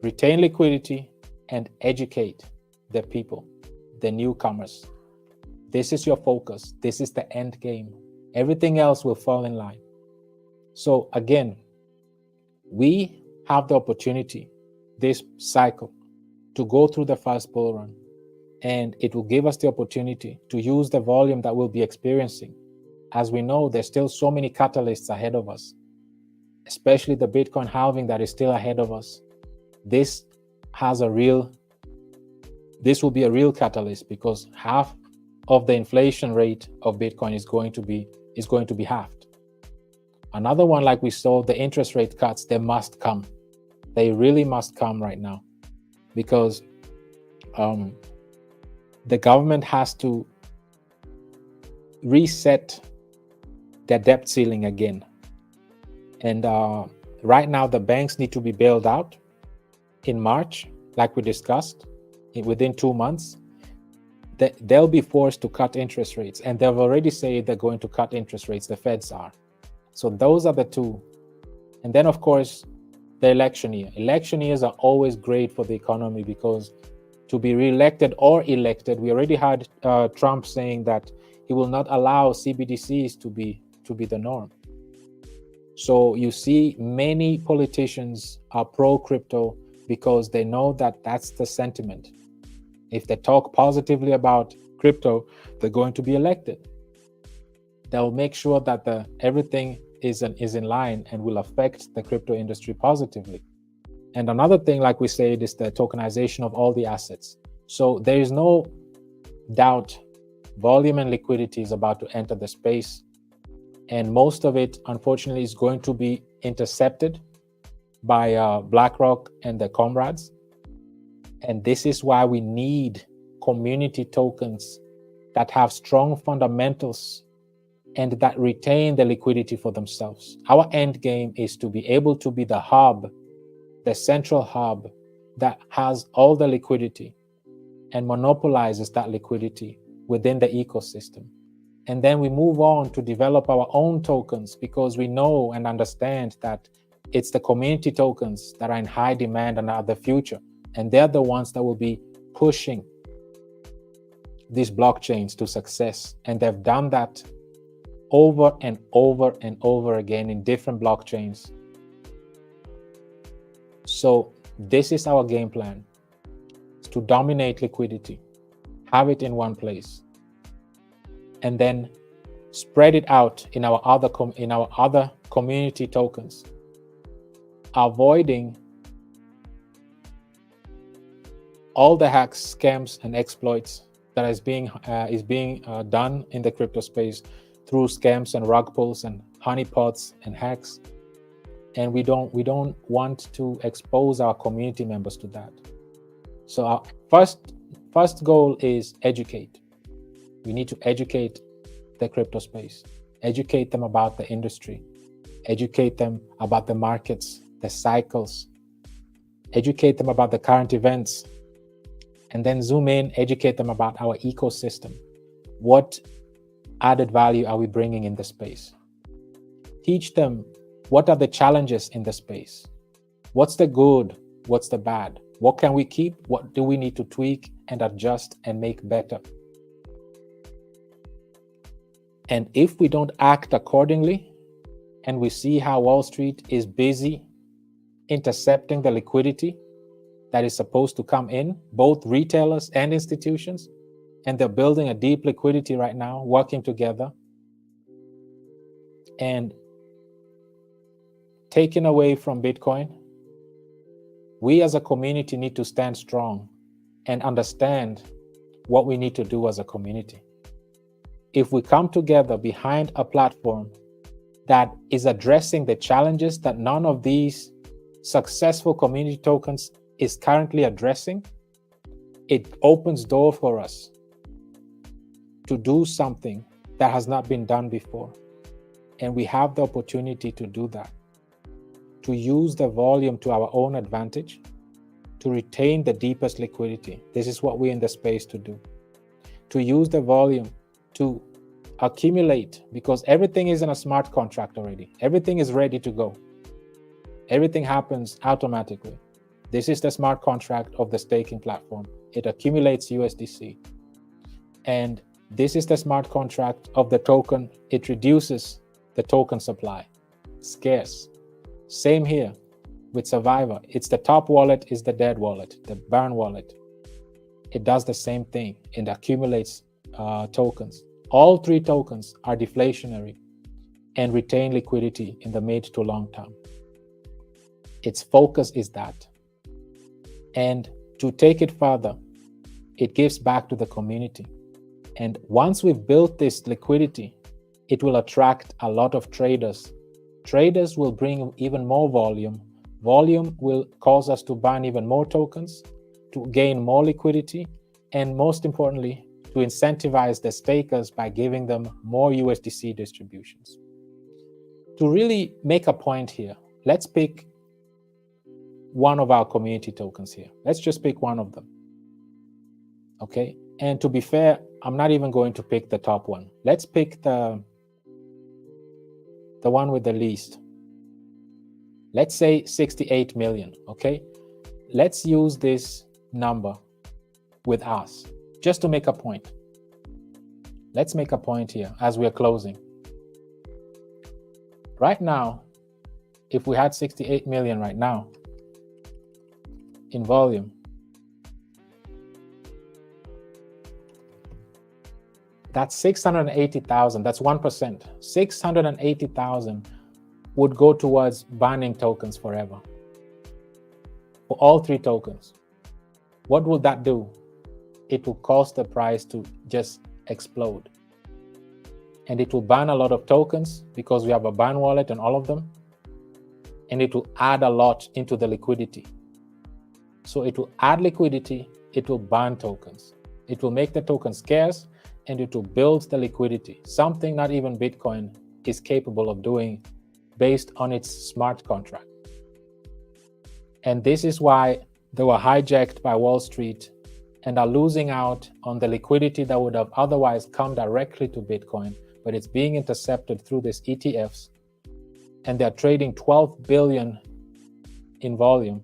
Retain liquidity and educate the people, the newcomers. This is your focus. This is the end game. Everything else will fall in line. So again, we have the opportunity this cycle to go through the first bull run, and it will give us the opportunity to use the volume that we'll be experiencing. As we know, there's still so many catalysts ahead of us, especially the Bitcoin halving that is still ahead of us. This will be a real catalyst, because half of the inflation rate of Bitcoin is going to be halved. Another one, like we saw, the interest rate cuts, they must come. They really must come right now, because the government has to reset their debt ceiling again. And right now, the banks need to be bailed out in March, like we discussed, within 2 months. They'll be forced to cut interest rates, and they've already said they're going to cut interest rates. The Feds are. So those are the two. And then, of course, the election year. Election years are always great for the economy, because to be re-elected or elected, we already had Trump saying that he will not allow CBDCs to be the norm. So you see many politicians are pro-crypto because they know that that's the sentiment. If they talk positively about crypto, they're going to be elected. They'll make sure that everything is in line and will affect the crypto industry positively. And another thing, like we said, is the tokenization of all the assets. So there is no doubt volume and liquidity is about to enter the space. And most of it, unfortunately, is going to be intercepted by BlackRock and their comrades. And this is why we need community tokens that have strong fundamentals and that retain the liquidity for themselves. Our end game is to be able to be the hub, the central hub that has all the liquidity and monopolizes that liquidity within the ecosystem. And then we move on to develop our own tokens, because we know and understand that it's the community tokens that are in high demand and are the future. And they're the ones that will be pushing these blockchains to success. And they've done that over and over and over again in different blockchains. So this is our game plan, to dominate liquidity, have it in one place, and then spread it out in our other community tokens, avoiding all the hacks, scams, and exploits that is being done in the crypto space through scams and rug pulls and honeypots and hacks. And we don't want to expose our community members to that. So our first goal is educate. We need to educate the crypto space, educate them about the industry, educate them about the markets, the cycles, educate them about the current events, and then zoom in, educate them about our ecosystem. What added value are we bringing in the space? Teach them what are the challenges in the space. What's the good? What's the bad? What can we keep? What do we need to tweak and adjust and make better? And if we don't act accordingly, and we see how Wall Street is busy intercepting the liquidity that is supposed to come in, both retailers and institutions, and they're building a deep liquidity right now, working together, and taken away from Bitcoin, we as a community need to stand strong and understand what we need to do as a community. If we come together behind a platform that is addressing the challenges that none of these successful community tokens is currently addressing, it opens door for us to do something that has not been done before. And we have the opportunity to do that, to use the volume to our own advantage, to retain the deepest liquidity. This is what we're in the space to do. To use the volume to accumulate, because everything is in a smart contract already. Everything is ready to go. Everything happens automatically. This is the smart contract of the staking platform. It accumulates USDC. And this is the smart contract of the token. It reduces the token supply. Scarce. Same here with Survivor. It's the top wallet is the dead wallet, the burn wallet. It does the same thing. It accumulates tokens. All three tokens are deflationary and retain liquidity in the mid to long term. Its focus is that. And to take it further, it gives back to the community. And once we've built this liquidity, it will attract a lot of traders. Traders will bring even more volume. Volume will cause us to burn even more tokens, to gain more liquidity, and most importantly, to incentivize the stakers by giving them more USDC distributions. To really make a point here, let's pick one of our community tokens here. Let's just pick one of them. Okay, and to be fair, I'm not even going to pick the top one. Let's pick the one with the least. Let's say 68 million, okay? Let's use this number with us, just to make a point. Let's make a point here as we're closing. Right now, if we had 68 million right now in volume, that's 680,000, that's 1%. 680,000 would go towards burning tokens forever. For all three tokens. What would that do? It will cause the price to just explode. And it will burn a lot of tokens because we have a burn wallet on all of them. And it will add a lot into the liquidity. So it will add liquidity, it will burn tokens. It will make the token scarce, and it will build the liquidity, something not even Bitcoin is capable of doing based on its smart contract. And this is why they were hijacked by Wall Street and are losing out on the liquidity that would have otherwise come directly to Bitcoin, but it's being intercepted through these ETFs, and they're trading 12 billion in volume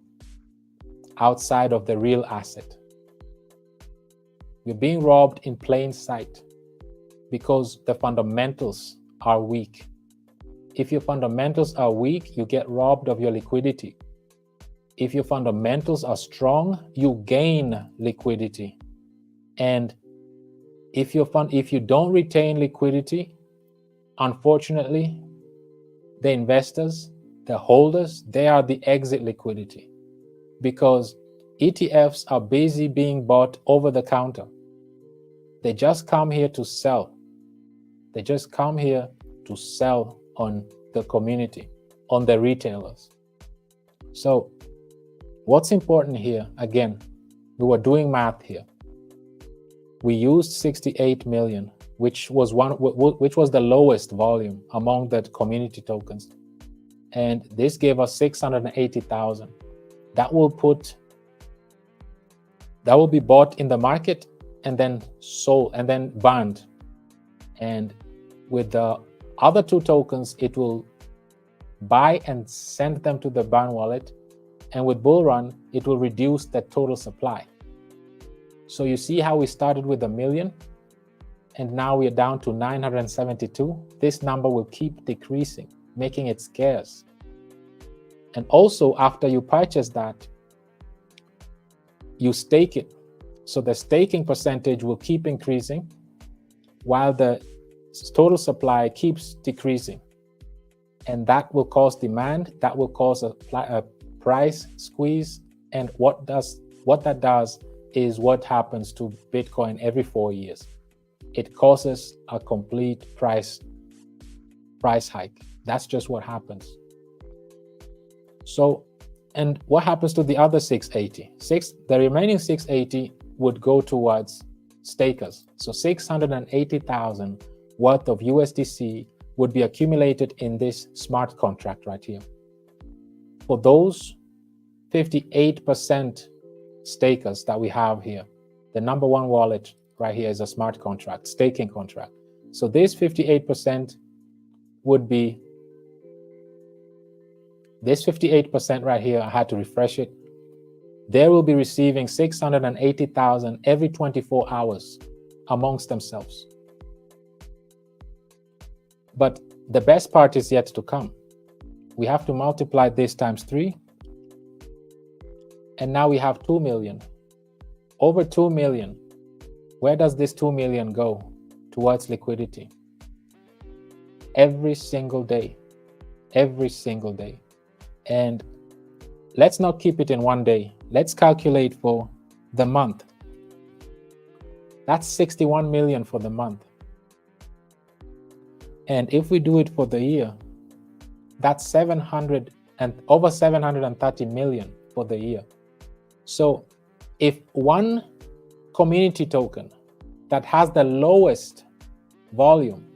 outside of the real asset. We're being robbed in plain sight because the fundamentals are weak. If your fundamentals are weak, you get robbed of your liquidity. If your fundamentals are strong, you gain liquidity. And if you don't retain liquidity, unfortunately, the investors, the holders, they are the exit liquidity, because ETFs are busy being bought over the counter. They just come here to sell. They just come here to sell on the community, on the retailers. So what's important here, again, we were doing math here. We used 68 million, which was the lowest volume among the community tokens. And this gave us 680,000. That will be bought in the market and then sold and then burned. And with the other two tokens, it will buy and send them to the burn wallet. And with Bullrun, it will reduce the total supply. So you see how we started with 1 million and now we're down to 972. This number will keep decreasing, making it scarce. And also, after you purchase that, you stake it. So the staking percentage will keep increasing while the total supply keeps decreasing. And that will cause demand, that will cause a price squeeze. And what that does is what happens to Bitcoin every 4 years. It causes a complete price hike. That's just what happens. So, and what happens to the other 680? The remaining 680 would go towards stakers. So 680,000 worth of USDC would be accumulated in this smart contract right here. For those 58% stakers that we have here. The number one wallet right here is a smart contract, staking contract. So this 58% would be, this 58% right here, I had to refresh it. They will be receiving 680,000 every 24 hours amongst themselves. But the best part is yet to come. We have to multiply this times 3. And now we have 2 million. Over 2 million. Where does this 2 million go? Towards liquidity. Every single day. Every single day. And let's not keep it in one day. Let's calculate for the month. That's 61 million for the month. And if we do it for the year, that's over 730 million for the year. So if one community token that has the lowest volume,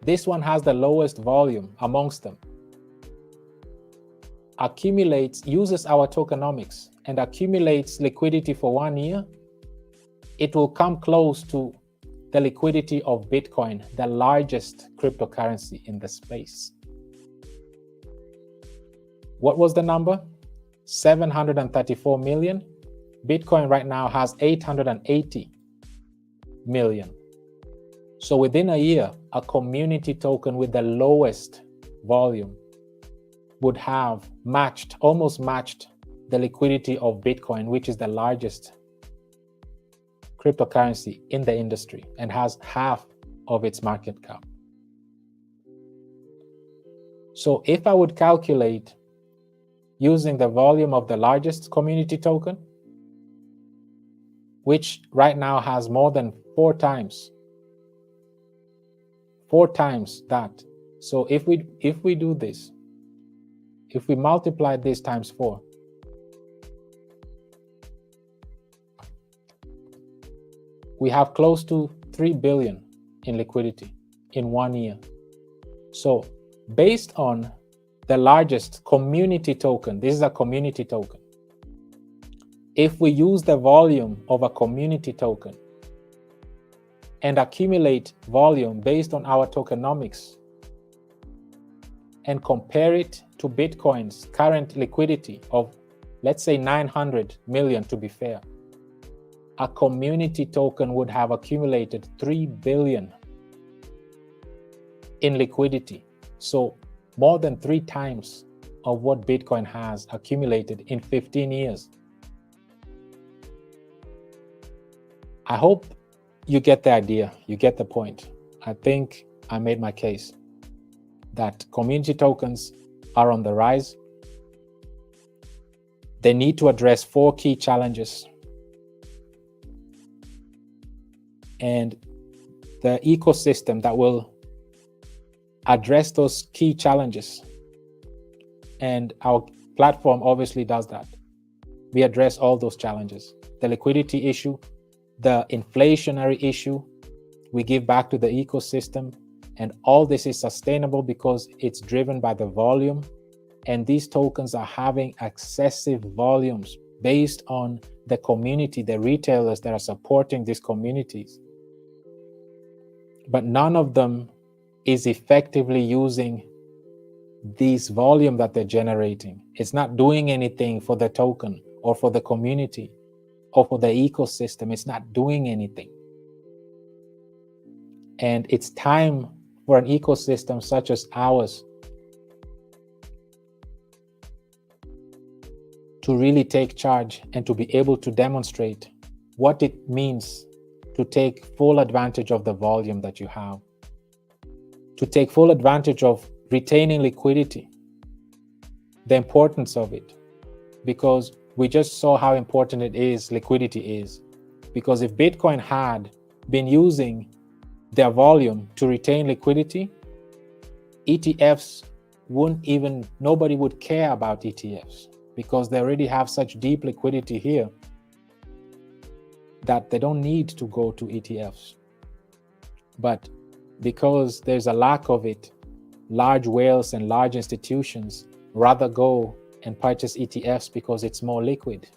this one has the lowest volume amongst them, uses our tokenomics and accumulates liquidity for 1 year, it will come close to the liquidity of Bitcoin, the largest cryptocurrency in the space. What was the number? 734 million. Bitcoin right now has 880 million. So within a year, a community token with the lowest volume would have almost matched the liquidity of Bitcoin, which is the largest cryptocurrency in the industry and has half of its market cap. So if I would calculate using the volume of the largest community token, which right now has more than 4 times that. So if we do this, if we multiply this times 4, we have close to 3 billion in liquidity in 1 year. So based on the largest community token, this is a community token. If we use the volume of a community token and accumulate volume based on our tokenomics and compare it to Bitcoin's current liquidity of, let's say, 900 million to be fair, a community token would have accumulated 3 billion in liquidity. So more than 3 times of what Bitcoin has accumulated in 15 years. I hope you get the idea, you get the point. I think I made my case that community tokens are on the rise. They need to address 4 key challenges. And the ecosystem that will address those key challenges, and our platform obviously does that. We address all those challenges. The liquidity issue, the inflationary issue, we give back to the ecosystem, and all this is sustainable because it's driven by the volume, and these tokens are having excessive volumes based on the community, the retailers that are supporting these communities. But none of them is effectively using this volume that they're generating. It's not doing anything for the token or for the community or for the ecosystem. It's not doing anything. And it's time for an ecosystem such as ours to really take charge and to be able to demonstrate what it means to take full advantage of the volume that you have, to take full advantage of retaining liquidity, the importance of it, because we just saw how important liquidity is. Because if Bitcoin had been using their volume to retain liquidity, ETFs nobody would care about ETFs because they already have such deep liquidity here that they don't need to go to ETFs. But because there's a lack of it, large whales and large institutions rather go and purchase ETFs because it's more liquid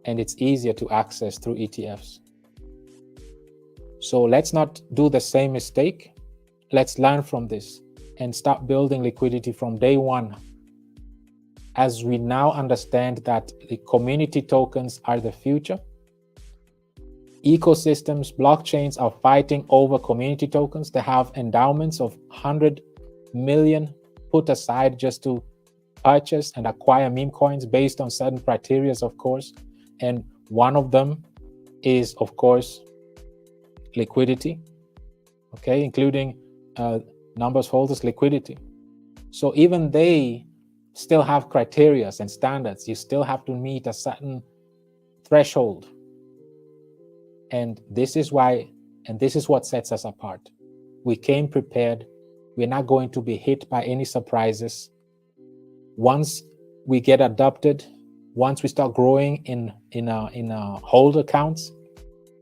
and it's easier to access through ETFs. So let's not do the same mistake. Let's learn from this and start building liquidity from day one. As we now understand that the community tokens are the future, ecosystems, blockchains are fighting over community tokens. They have endowments of 100 million put aside just to purchase and acquire meme coins based on certain criteria, of course. And one of them is, of course, liquidity, okay, including numbers of holders, liquidity. So even they still have criteria and standards. You still have to meet a certain threshold. And this is why, and this is what sets us apart. We came prepared. We're not going to be hit by any surprises. Once we get adopted, once we start growing in our holder counts,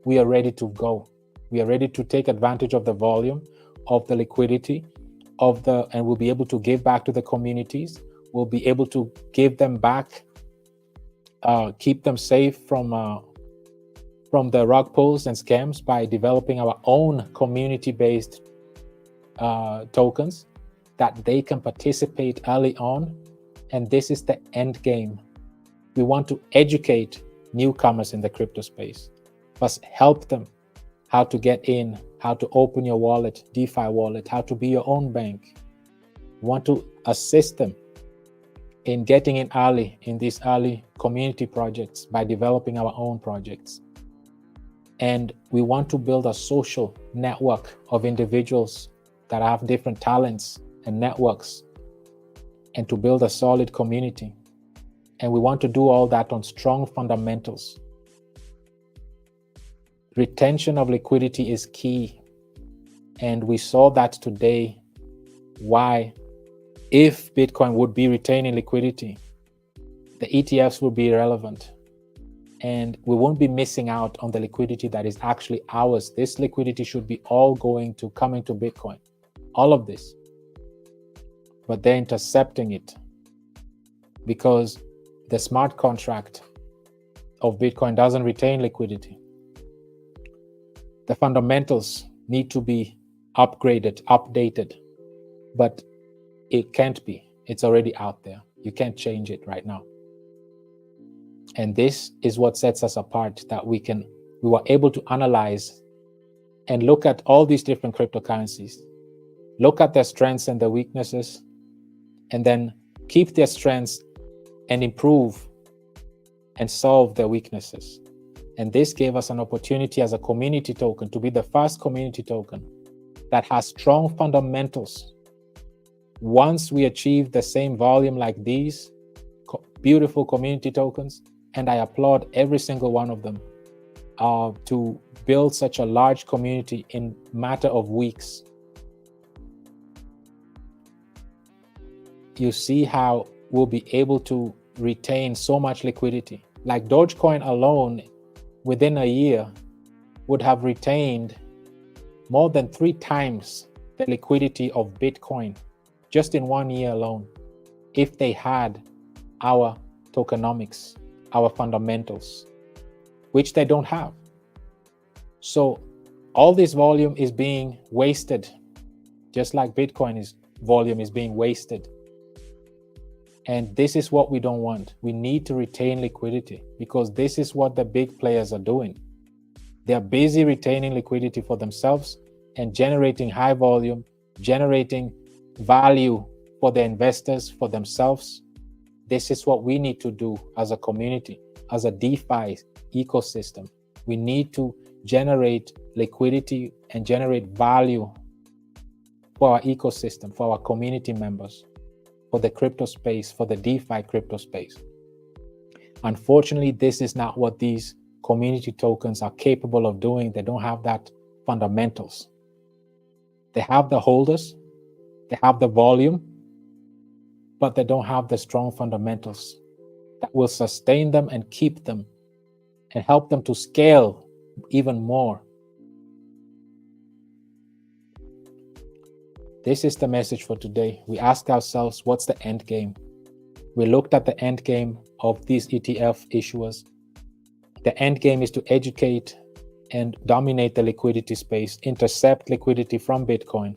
we are ready to go. We are ready to take advantage of the volume, of the liquidity, and we'll be able to give back to the communities. We'll be able to give them back, keep them safe from the rug pulls and scams by developing our own community-based tokens that they can participate early on. And this is the end game. We want to educate newcomers in the crypto space, plus help them how to get in, how to open your wallet, DeFi wallet, how to be your own bank. We want to assist them in getting in early in these early community projects by developing our own projects. And we want to build a social network of individuals that have different talents and networks, and to build a solid community. And we want to do all that on strong fundamentals. Retention of liquidity is key. And we saw that today, why, if Bitcoin would be retaining liquidity, the ETFs would be irrelevant. And we won't be missing out on the liquidity that is actually ours. This liquidity should be all coming to Bitcoin, all of this. But they're intercepting it because the smart contract of Bitcoin doesn't retain liquidity. The fundamentals need to be upgraded, updated, but it can't be. It's already out there. You can't change it right now. And this is what sets us apart, that we were able to analyze and look at all these different cryptocurrencies, look at their strengths and their weaknesses, and then keep their strengths and improve and solve their weaknesses. And this gave us an opportunity as a community token to be the first community token that has strong fundamentals. Once we achieve the same volume like these beautiful community tokens, and I applaud every single one of them, to build such a large community in matter of weeks. You see how we'll be able to retain so much liquidity. Like Dogecoin alone, within a year, would have retained more than 3 times the liquidity of Bitcoin just in 1 year alone, if they had our tokenomics, our fundamentals, which they don't have. So all this volume is being wasted, just like Bitcoin volume is being wasted. And this is what we don't want. We need to retain liquidity, because this is what the big players are doing. They're busy retaining liquidity for themselves and generating high volume, generating value for the investors, for themselves. This is what we need to do as a community, as a DeFi ecosystem. We need to generate liquidity and generate value for our ecosystem, for our community members, for the crypto space, for the DeFi crypto space. Unfortunately, this is not what these community tokens are capable of doing. They don't have that fundamentals. They have the holders, they have the volume, but they don't have the strong fundamentals that will sustain them and keep them and help them to scale even more. This is the message for today. We ask ourselves, what's the end game? We looked at the end game of these ETF issuers. The end game is to educate and dominate the liquidity space, intercept liquidity from Bitcoin,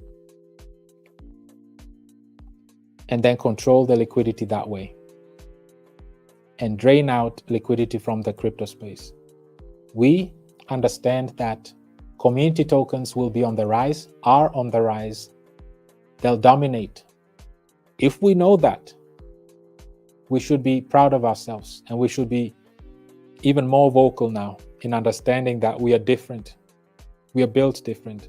and then control the liquidity that way, and drain out liquidity from the crypto space. We understand that community tokens will be on the rise, are on the rise. They'll dominate. If we know that, we should be proud of ourselves, and we should be even more vocal now in understanding that we are different. We are built different,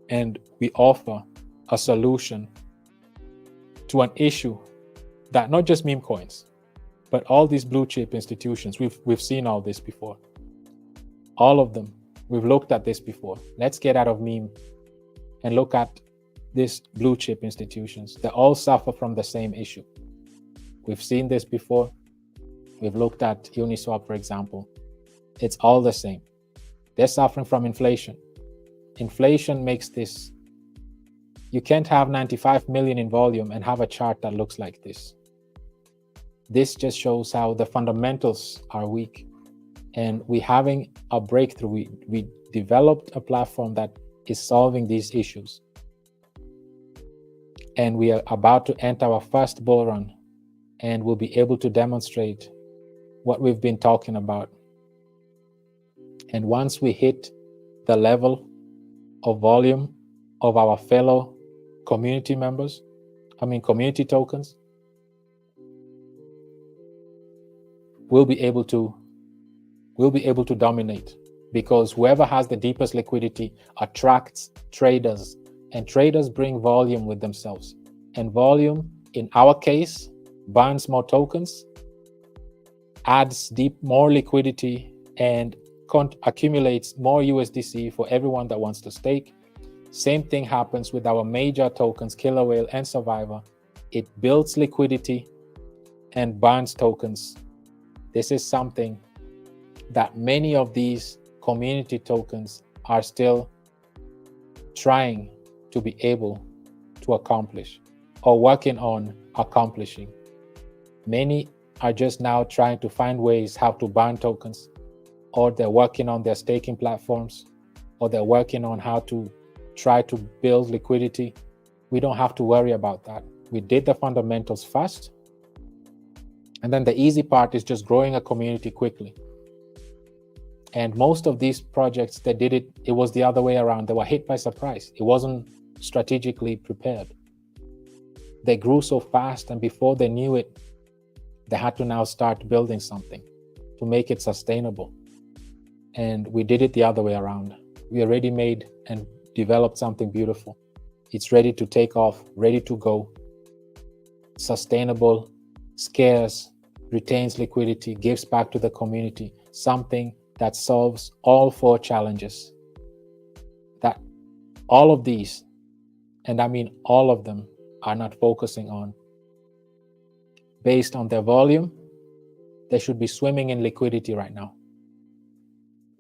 and we offer a solution to an issue that not just meme coins, but all these blue chip institutions, we've seen all this before. All of them, we've looked at this before. Let's get out of meme and look at these blue chip institutions. They all suffer from the same issue. We've seen this before. We've looked at Uniswap, for example. It's all the same. They're suffering from inflation. Inflation makes this. You can't have 95 million in volume and have a chart that looks like this. This just shows how the fundamentals are weak. And we're having a breakthrough. We developed a platform that is solving these issues. And we are about to enter our first bull run, and we'll be able to demonstrate what we've been talking about. And once we hit the level of volume of our fellow community members, community tokens, we'll be able to dominate, because whoever has the deepest liquidity attracts traders, and traders bring volume with themselves. And volume, in our case, burns more tokens, adds more liquidity, and accumulates more USDC for everyone that wants to stake. Same thing happens with our major tokens, Killer Whale and Survivor. It builds liquidity and burns tokens. This is something that many of these community tokens are still trying to be able to accomplish, or working on accomplishing. Many are just now trying to find ways how to burn tokens, or they're working on their staking platforms, or they're working on how to try to build liquidity. We don't have to worry about that. We did the fundamentals first, and then the easy part is just growing a community quickly. And most of these projects that did it, it was the other way around. They were hit by surprise. It wasn't strategically prepared. They grew so fast, and before they knew it, they had to now start building something to make it sustainable. And we did it the other way around. We already made and developed something beautiful. It's ready to take off, ready to go. Sustainable, scarce, retains liquidity, gives back to the community, something that solves all 4 challenges. That all of these, and I mean all of them, are not focusing on. Based on their volume, they should be swimming in liquidity right now.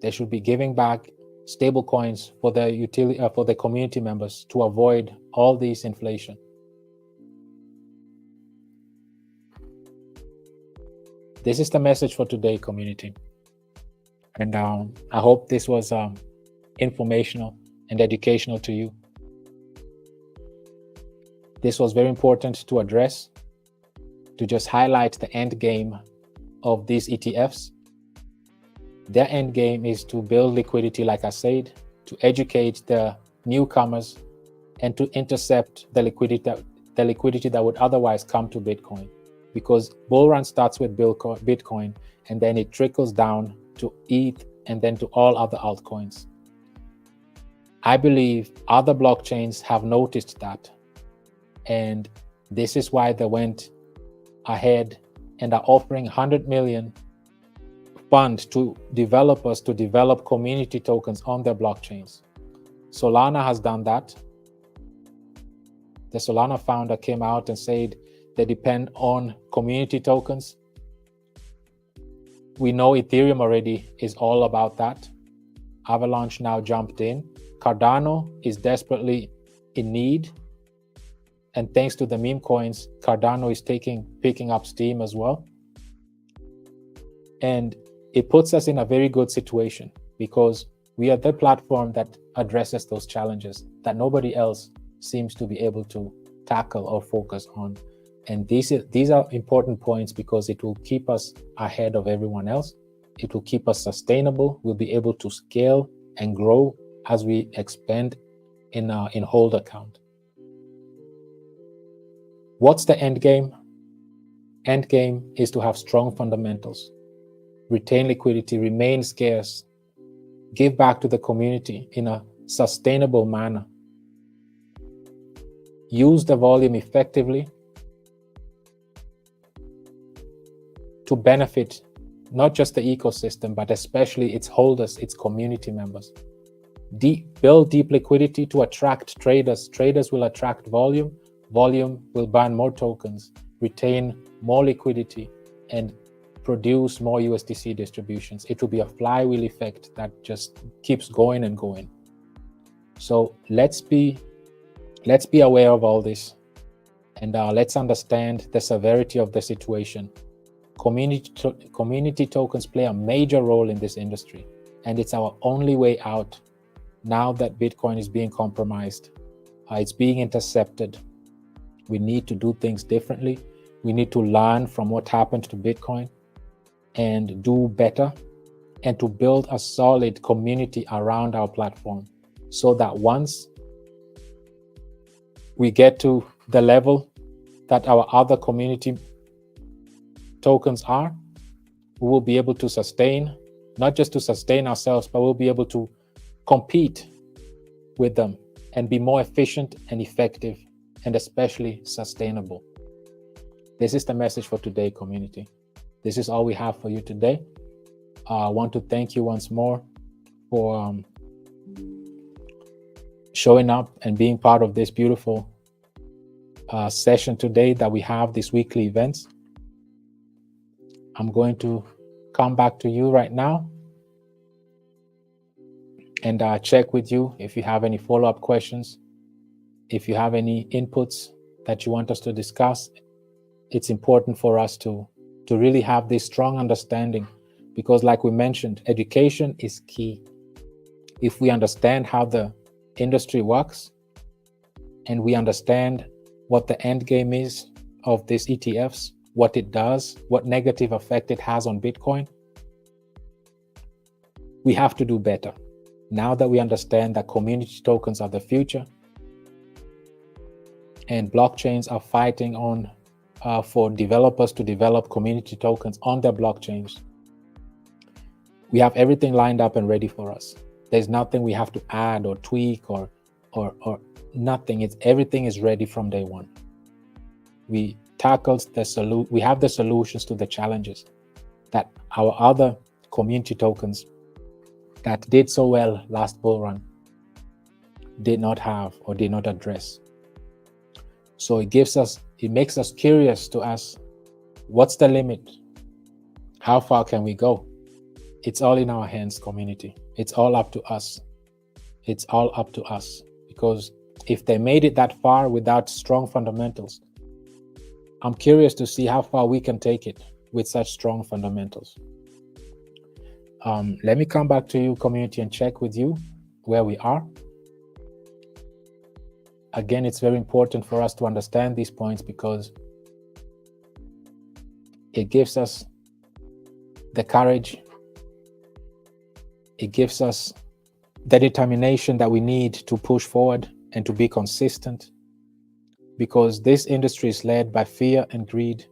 They should be giving back stable coins for their utility, for the community members, to avoid all these inflation. This is the message for today, community. And I hope this was informational and educational to you. This was very important to address, to just highlight the end game of these ETFs. Their end game is to build liquidity, like I said, to educate the newcomers, and to intercept the liquidity that would otherwise come to Bitcoin. Because Bullrun starts with Bitcoin, and then it trickles down to ETH, and then to all other altcoins. I believe other blockchains have noticed that, and this is why they went ahead and are offering 100 million fund to developers to develop community tokens on their blockchains. Solana has done that. The Solana founder came out and said they depend on community tokens. We know Ethereum already is all about that. Avalanche now jumped in. Cardano is desperately in need And thanks to the meme coins, Cardano is picking up steam as well. And it puts us in a very good situation because we are the platform that addresses those challenges that nobody else seems to be able to tackle or focus on. And these are important points because it will keep us ahead of everyone else. It will keep us sustainable. We'll be able to scale and grow as we expand in hold account. What's the end game? End game is to have strong fundamentals, retain liquidity, remain scarce, give back to the community in a sustainable manner, use the volume effectively to benefit not just the ecosystem, but especially its holders, its community members. Build deep liquidity to attract traders. Traders will attract volume. Volume will buy more tokens, retain more liquidity, and produce more USDC distributions. It will be a flywheel effect that just keeps going and going. So let's be aware of all this, and let's understand the severity of the situation. Community tokens play a major role in this industry, and it's our only way out now that Bitcoin is being compromised. It's being intercepted. We need to do things differently. We need to learn from what happened to Bitcoin and do better, and to build a solid community around our platform so that once we get to the level that our other community tokens are, we will be able to sustain, not just to sustain ourselves, but we'll be able to compete with them and be more efficient and effective, and especially sustainable. This is the message for today, community. This is all we have for you today. I want to thank you once more for showing up and being part of this beautiful session today that we have, these weekly events. I'm going to come back to you right now and check with you if you have any follow-up questions. If you have any inputs that you want us to discuss, it's important for us to really have this strong understanding, because like we mentioned, education is key. If we understand how the industry works and we understand what the end game is of these ETFs, what it does, what negative effect it has on Bitcoin, we have to do better. Now that we understand that community tokens are the future and blockchains are fighting on for developers to develop community tokens on their blockchains, we have everything lined up and ready for us. There's nothing we have to add or tweak or nothing. Everything is ready from day one. We tackled we have the solutions to the challenges that our other community tokens that did so well last bull run did not have or did not address. So it makes us curious to ask, what's the limit? How far can we go? It's all in our hands, community. It's all up to us. It's all up to us, because if they made it that far without strong fundamentals, I'm curious to see how far we can take it with such strong fundamentals. Let me come back to you, community, and check with you where we are. Again, it's very important for us to understand these points because it gives us the courage. It gives us the determination that we need to push forward and to be consistent, because this industry is led by fear and greed,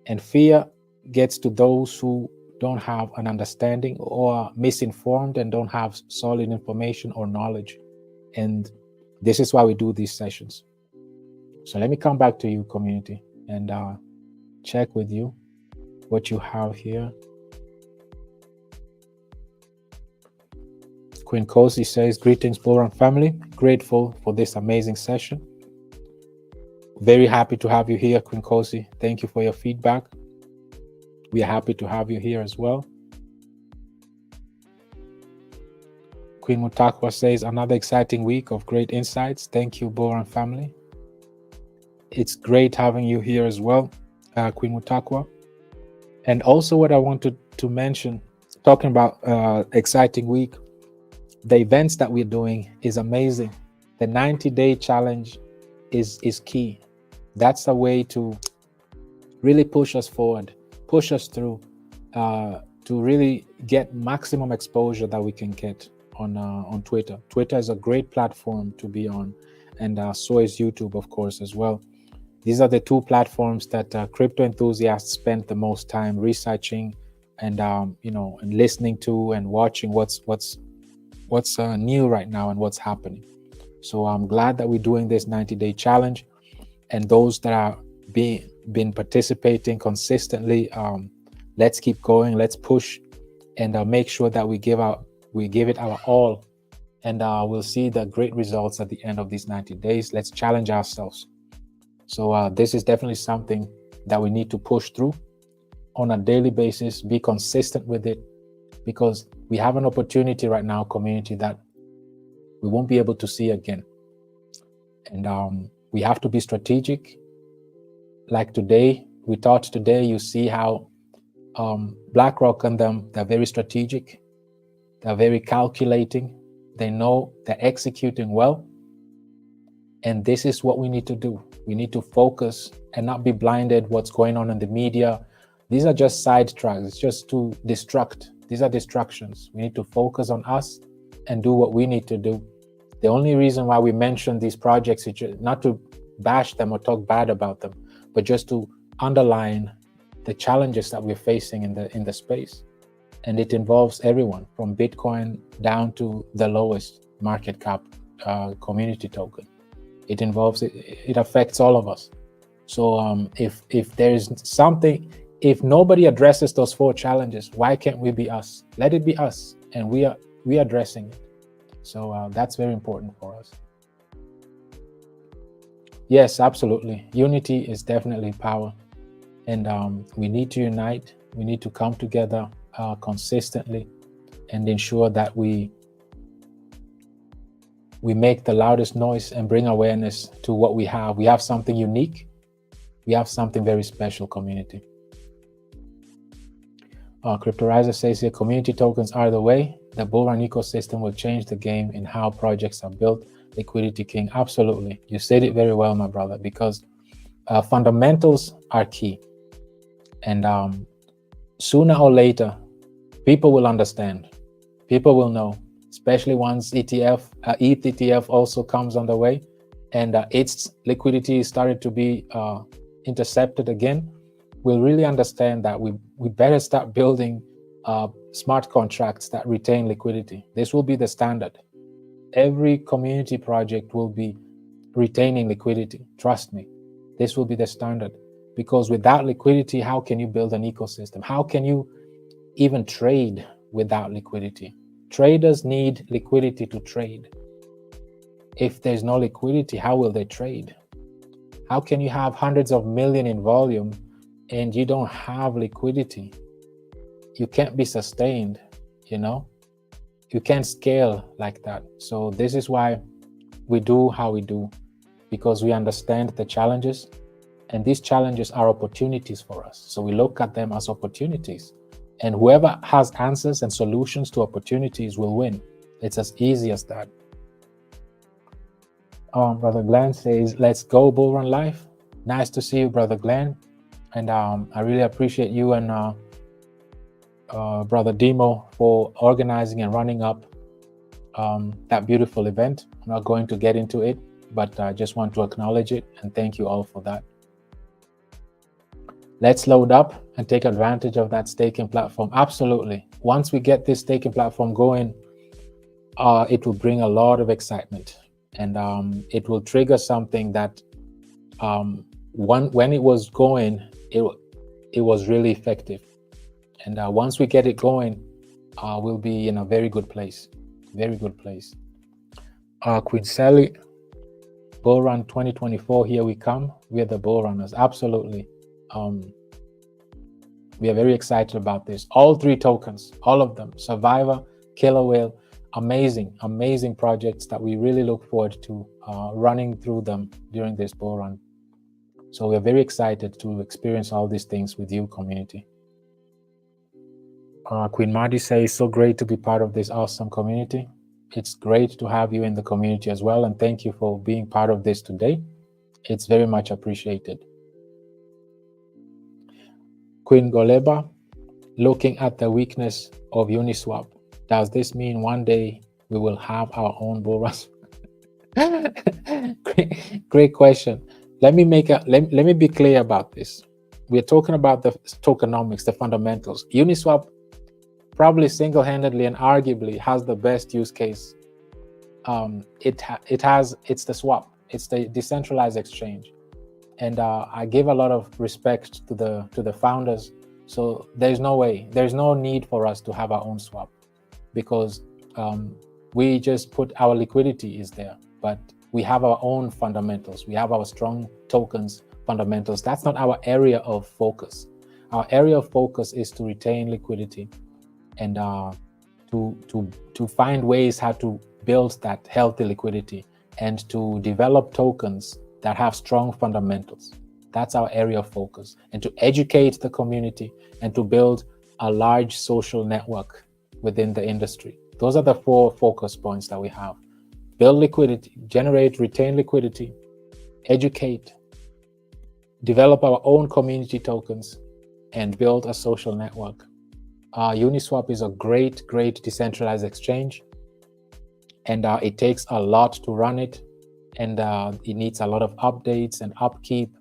and fear gets to those who don't have an understanding or are misinformed and don't have solid information or knowledge. And this is why we do these sessions. So let me come back to you, community, and check with you what you have here. Queen Cozy says, greetings, Bullrun family. Grateful for this amazing session. Very happy to have you here, Queen Cozy. Thank you for your feedback. We are happy to have you here as well. Queen Mutakwa says, another exciting week of great insights. Thank you, Bullrun family. It's great having you here as well, Queen Mutakwa. And also what I wanted to mention, talking about exciting week, the events that we're doing is amazing. The 90-day challenge is key. That's a way to really push us forward, push us through, to really get maximum exposure that we can get on Twitter. Twitter is a great platform to be on, and so is YouTube, of course, as well. These are the two platforms that crypto enthusiasts spend the most time researching and and listening to and watching what's new right now and what's happening. So I'm glad that we're doing this 90-day challenge, and those that are been participating consistently, let's keep going, let's push, and make sure that we give it our all, and we'll see the great results at the end of these 90 days. Let's challenge ourselves. So this is definitely something that we need to push through on a daily basis, be consistent with it, because we have an opportunity right now, community, that we won't be able to see again. And we have to be strategic. Like today, we taught today, you see how BlackRock and them, they're very strategic. They're very calculating. They know they're executing well. And this is what we need to do. We need to focus and not be blinded what's going on in the media. These are just sidetracks. It's just to distract. These are distractions. We need to focus on us and do what we need to do. The only reason why we mention these projects is not to bash them or talk bad about them, but just to underline the challenges that we're facing in the space. And it involves everyone from Bitcoin down to the lowest market cap community token. It affects all of us. So if there is something, if nobody addresses those 4 challenges, why can't we be us? Let it be us, and we are addressing it. So that's very important for us. Yes, absolutely. Unity is definitely power, and we need to unite. We need to come together consistently and ensure that we make the loudest noise and bring awareness to what we have. We have something unique. We have something very special, community. Cryptorizer says here, community tokens are the way. The Bullrun ecosystem will change the game in how projects are built. Liquidity King, absolutely. You said it very well, my brother, because fundamentals are key. And sooner or later, people will understand. People will know, especially once ETH ETF also comes on the way, and its liquidity started to be intercepted again. We'll really understand that we better start building smart contracts that retain liquidity. This will be the standard. Every community project will be retaining liquidity. Trust me, this will be the standard, because without liquidity, how can you build an ecosystem? How can you even trade without liquidity? Traders need liquidity to trade. If there's no liquidity, how will they trade? How can you have hundreds of millions in volume and you don't have liquidity? You can't be sustained, You can't scale like that. So this is why we do how we do, because we understand the challenges, and these challenges are opportunities for us. So we look at them as opportunities, and whoever has answers and solutions to opportunities will win. It's as easy as that. Brother Glenn says, let's go Bullrun Live. Nice to see you, Brother Glenn. And I really appreciate you and Brother Demo for organizing and running up that beautiful event. I'm not going to get into it, but I just want to acknowledge it and thank you all for that. Let's load up and take advantage of that staking platform. Absolutely. Once we get this staking platform going, it will bring a lot of excitement, and it will trigger something that when it was going, it was really effective. And once we get it going, we'll be in a very good place. Very good place. Queen Sally, Bullrun 2024, here we come. We are the Bullrunners. Absolutely. We are very excited about this. All 3 tokens, all of them, Survivor, Killer Whale, amazing projects that we really look forward to running through them during this Bullrun. So we're very excited to experience all these things with you, community. Queen Marty says, so great to be part of this awesome community. It's great to have you in the community as well, and thank you for being part of this today. It's very much appreciated. Queen Goleba, looking at the weakness of Uniswap, does this mean one day we will have our own Bullrun? Great question. Let me be clear about this. We're talking about the tokenomics, the fundamentals. Uniswap probably single-handedly and arguably has the best use case. It's the swap. It's the decentralized exchange, and I give a lot of respect to the founders. So there's no need for us to have our own swap, because we just put our liquidity is there, but we have our own fundamentals. We have our strong tokens fundamentals. That's not our area of focus. Our area of focus is to retain liquidity and to find ways how to build that healthy liquidity and to develop tokens that have strong fundamentals. That's our area of focus, and to educate the community and to build a large social network within the industry. Those are the 4 focus points that we have. Build liquidity, generate, retain liquidity, educate, develop our own community tokens, and build a social network. Uniswap is a great decentralized exchange, and it takes a lot to run it, and it needs a lot of updates and upkeep.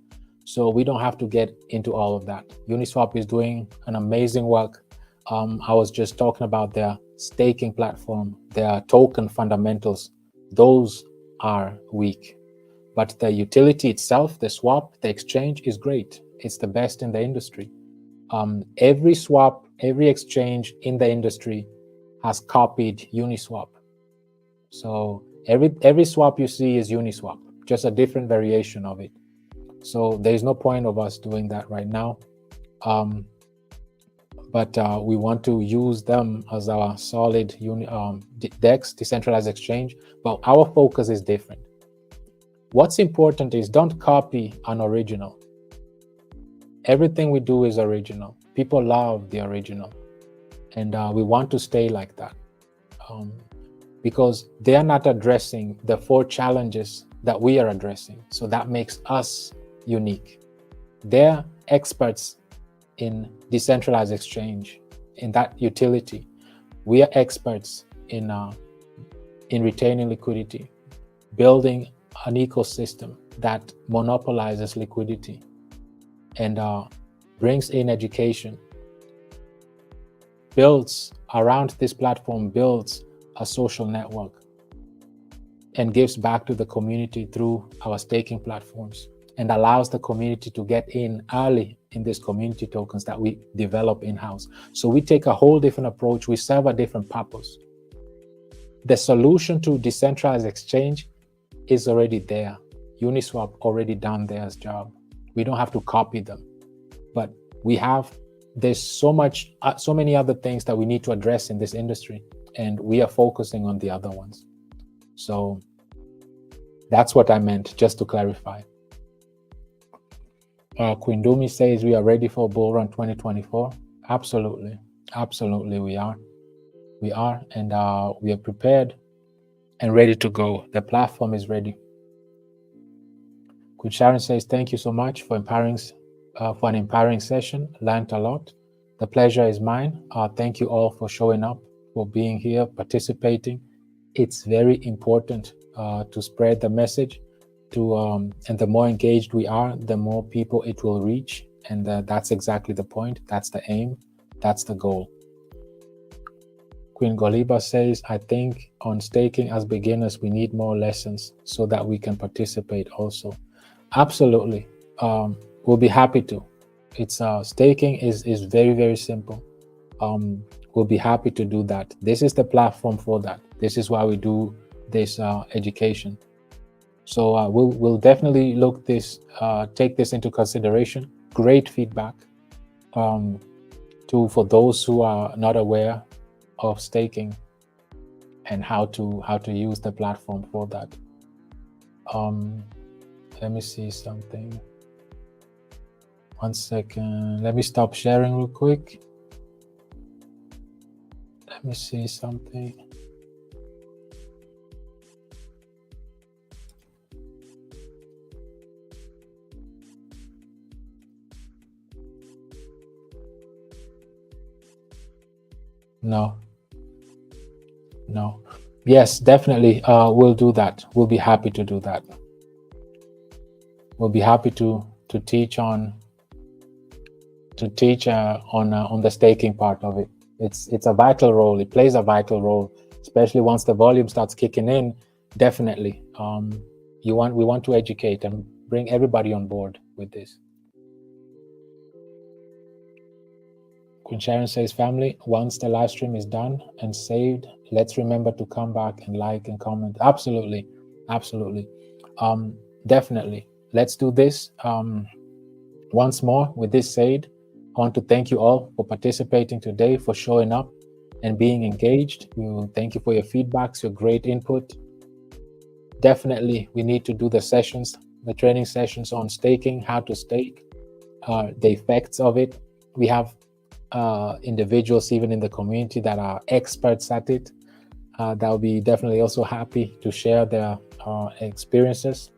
So we don't have to get into all of that. Uniswap is doing an amazing work. I was just talking about their staking platform, their token fundamentals. Those are weak, but the utility itself, the swap, the exchange is great. It's the best in the industry. Every swap, every exchange in the industry has copied Uniswap. So every swap you see is Uniswap, just a different variation of it. So there's no point of us doing that right now. But we want to use them as our solid DEX, decentralized exchange, but our focus is different. What's important is don't copy an original. Everything we do is original. People love the original, and we want to stay like that, because they are not addressing the 4 challenges that we are addressing. So that makes us unique. They're experts in decentralized exchange, in that utility. We are experts in retaining liquidity, building an ecosystem that monopolizes liquidity and brings in education, builds around this platform, builds a social network, and gives back to the community through our staking platforms, and allows the community to get in early in these community tokens that we develop in-house. So we take a whole different approach. We serve a different purpose. The solution to decentralized exchange is already there. Uniswap already done their job. We don't have to copy them, but there's so many other things that we need to address in this industry, and we are focusing on the other ones. So that's what I meant, just to clarify. Queen Dumi says we are ready for Bullrun 2024. Absolutely we are, and we are prepared and ready to go. The platform is ready. Queen Sharon says thank you so much for an empowering session. Learned a lot. The pleasure is mine. Thank you all for showing up, for being here, participating. It's very important to spread the message. And the more engaged we are, the more people it will reach, and that's exactly the point. That's the aim. That's the goal. Queen Goliba says, I think on staking as beginners, we need more lessons so that we can participate also. Absolutely. We'll be happy to. It's staking is very, very simple. We'll be happy to do that. This is the platform for that. This is why we do this education. So we'll definitely take this into consideration. Great feedback for those who are not aware of staking and how to use the platform for that. Let me see something. 1 second. Let me stop sharing real quick. Let me see something. No. Yes, definitely. We'll do that. We'll be happy to do that. We'll be happy to teach on on the staking part of it. It's a vital role. It plays a vital role, especially once the volume starts kicking in. Definitely, we want to educate and bring everybody on board with this. Queen Sharon says, family, once the live stream is done and saved, let's remember to come back and like and comment. Absolutely. Definitely. Let's do this. Once more, with this said, I want to thank you all for participating today, for showing up and being engaged. Thank you for your feedbacks, your great input. Definitely, we need to do the sessions, the training sessions on staking, how to stake, the effects of it. We have individuals even in the community that are experts at it. That will be definitely also happy to share their experiences,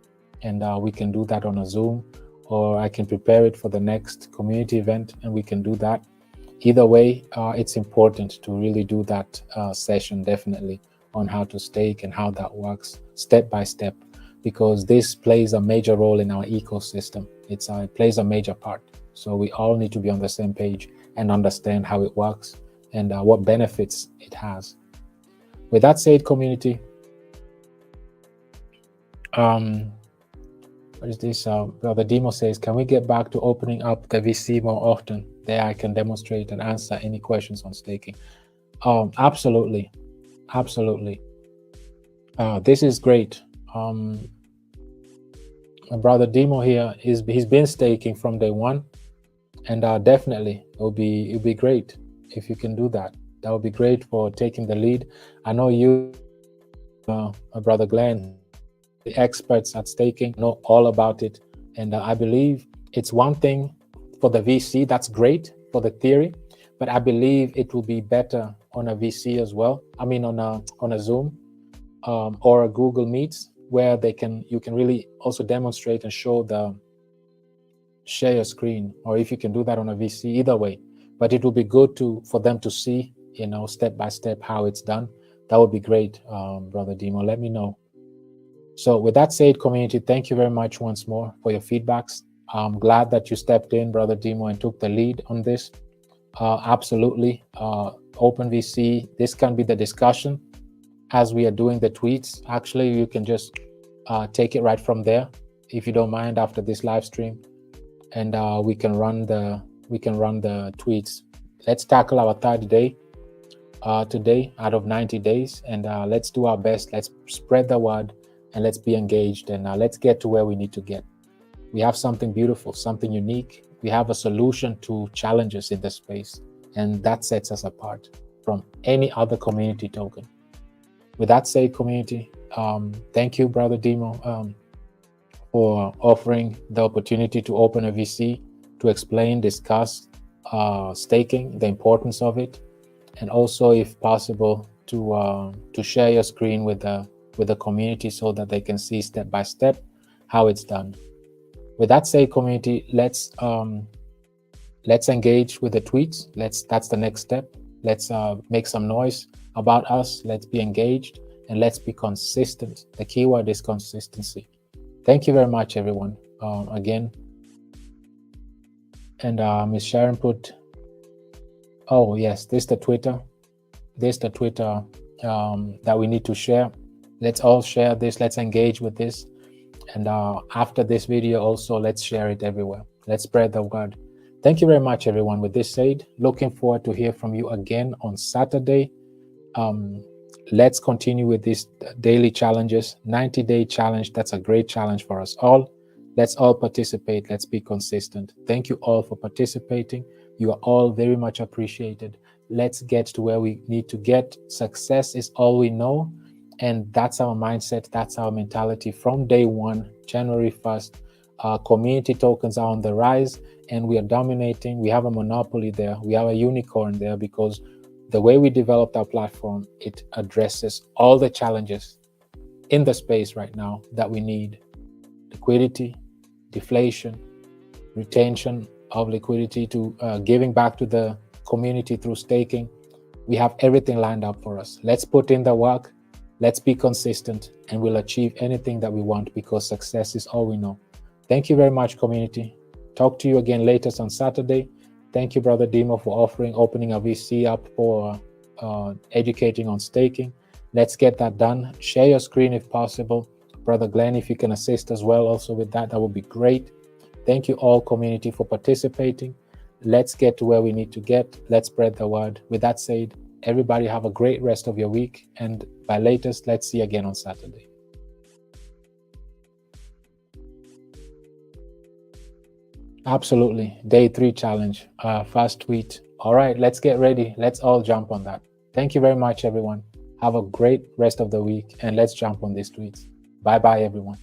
and we can do that on a Zoom, or I can prepare it for the next community event and we can do that. Either way, it's important to really do that session, definitely, on how to stake and how that works step by step, because this plays a major role in our ecosystem. It plays a major part. So we all need to be on the same page and understand how it works and what benefits it has. With that said, community, what is this? Brother Demo says, can we get back to opening up the VC more often? There I can demonstrate and answer any questions on staking. Absolutely. This is great. My brother Demo here, he's been staking from day one, and definitely it'll be great if you can do that. That would be great for taking the lead. I know you, my brother Glenn, the experts at staking, know all about it, and I believe it's one thing for the VC. That's great for the theory, but I believe it will be better on a VC as well. I mean, on a Zoom or a Google Meets, where you can really also demonstrate and share your screen, or if you can do that on a VC, either way. But it will be good for them to see, step by step how it's done. That would be great, brother Demo. Let me know. So with that said, community, thank you very much once more for your feedbacks. I'm glad that you stepped in, brother Demo, and took the lead on this. Absolutely. OpenVC, this can be the discussion as we are doing the tweets. Actually, you can just take it right from there, if you don't mind, after this live stream, and we can run the tweets. Let's tackle our third day today out of 90 days, and let's do our best. Let's spread the word, and let's be engaged, and let's get to where we need to get. We have something beautiful, something unique. We have a solution to challenges in the space, and that sets us apart from any other community token. With that said, community, thank you, brother Demo, for offering the opportunity to open a VC to explain, discuss staking, the importance of it, and also, if possible, to share your screen with the community so that they can see step by step how it's done. With that said, community, let's engage with the tweets. That's the next step. Let's make some noise about us. Let's be engaged, and let's be consistent. The keyword is consistency. Thank you very much, everyone, again. And Ms. Sharon put, oh yes, this is the Twitter. This is the Twitter that we need to share. Let's all share this. Let's engage with this. And after this video also, let's share it everywhere. Let's spread the word. Thank you very much, everyone. With this said, looking forward to hear from you again on Saturday. Let's continue with these daily challenges. 90-day challenge. That's a great challenge for us all. Let's all participate. Let's be consistent. Thank you all for participating. You are all very much appreciated. Let's get to where we need to get. Success is all we know. And that's our mindset. That's our mentality from day one, January 1st. Community tokens are on the rise, and we are dominating. We have a monopoly there. We have a unicorn there because the way we developed our platform, it addresses all the challenges in the space right now that we need: liquidity, deflation, retention of liquidity, to giving back to the community through staking. We have everything lined up for us. Let's put in the work. Let's be consistent, and we'll achieve anything that we want, because success is all we know. Thank you very much, community. Talk to you again latest on Saturday. Thank you, Brother Demo, for opening a VC up for educating on staking. Let's get that done. Share your screen if possible. Brother Glenn, if you can assist as well also with that, that would be great. Thank you all, community, for participating. Let's get to where we need to get. Let's spread the word. With that said, everybody have a great rest of your week. And by latest, let's see you again on Saturday. Absolutely. Day 3 challenge. First tweet. All right, let's get ready. Let's all jump on that. Thank you very much, everyone. Have a great rest of the week, and let's jump on these tweets. Bye-bye, everyone.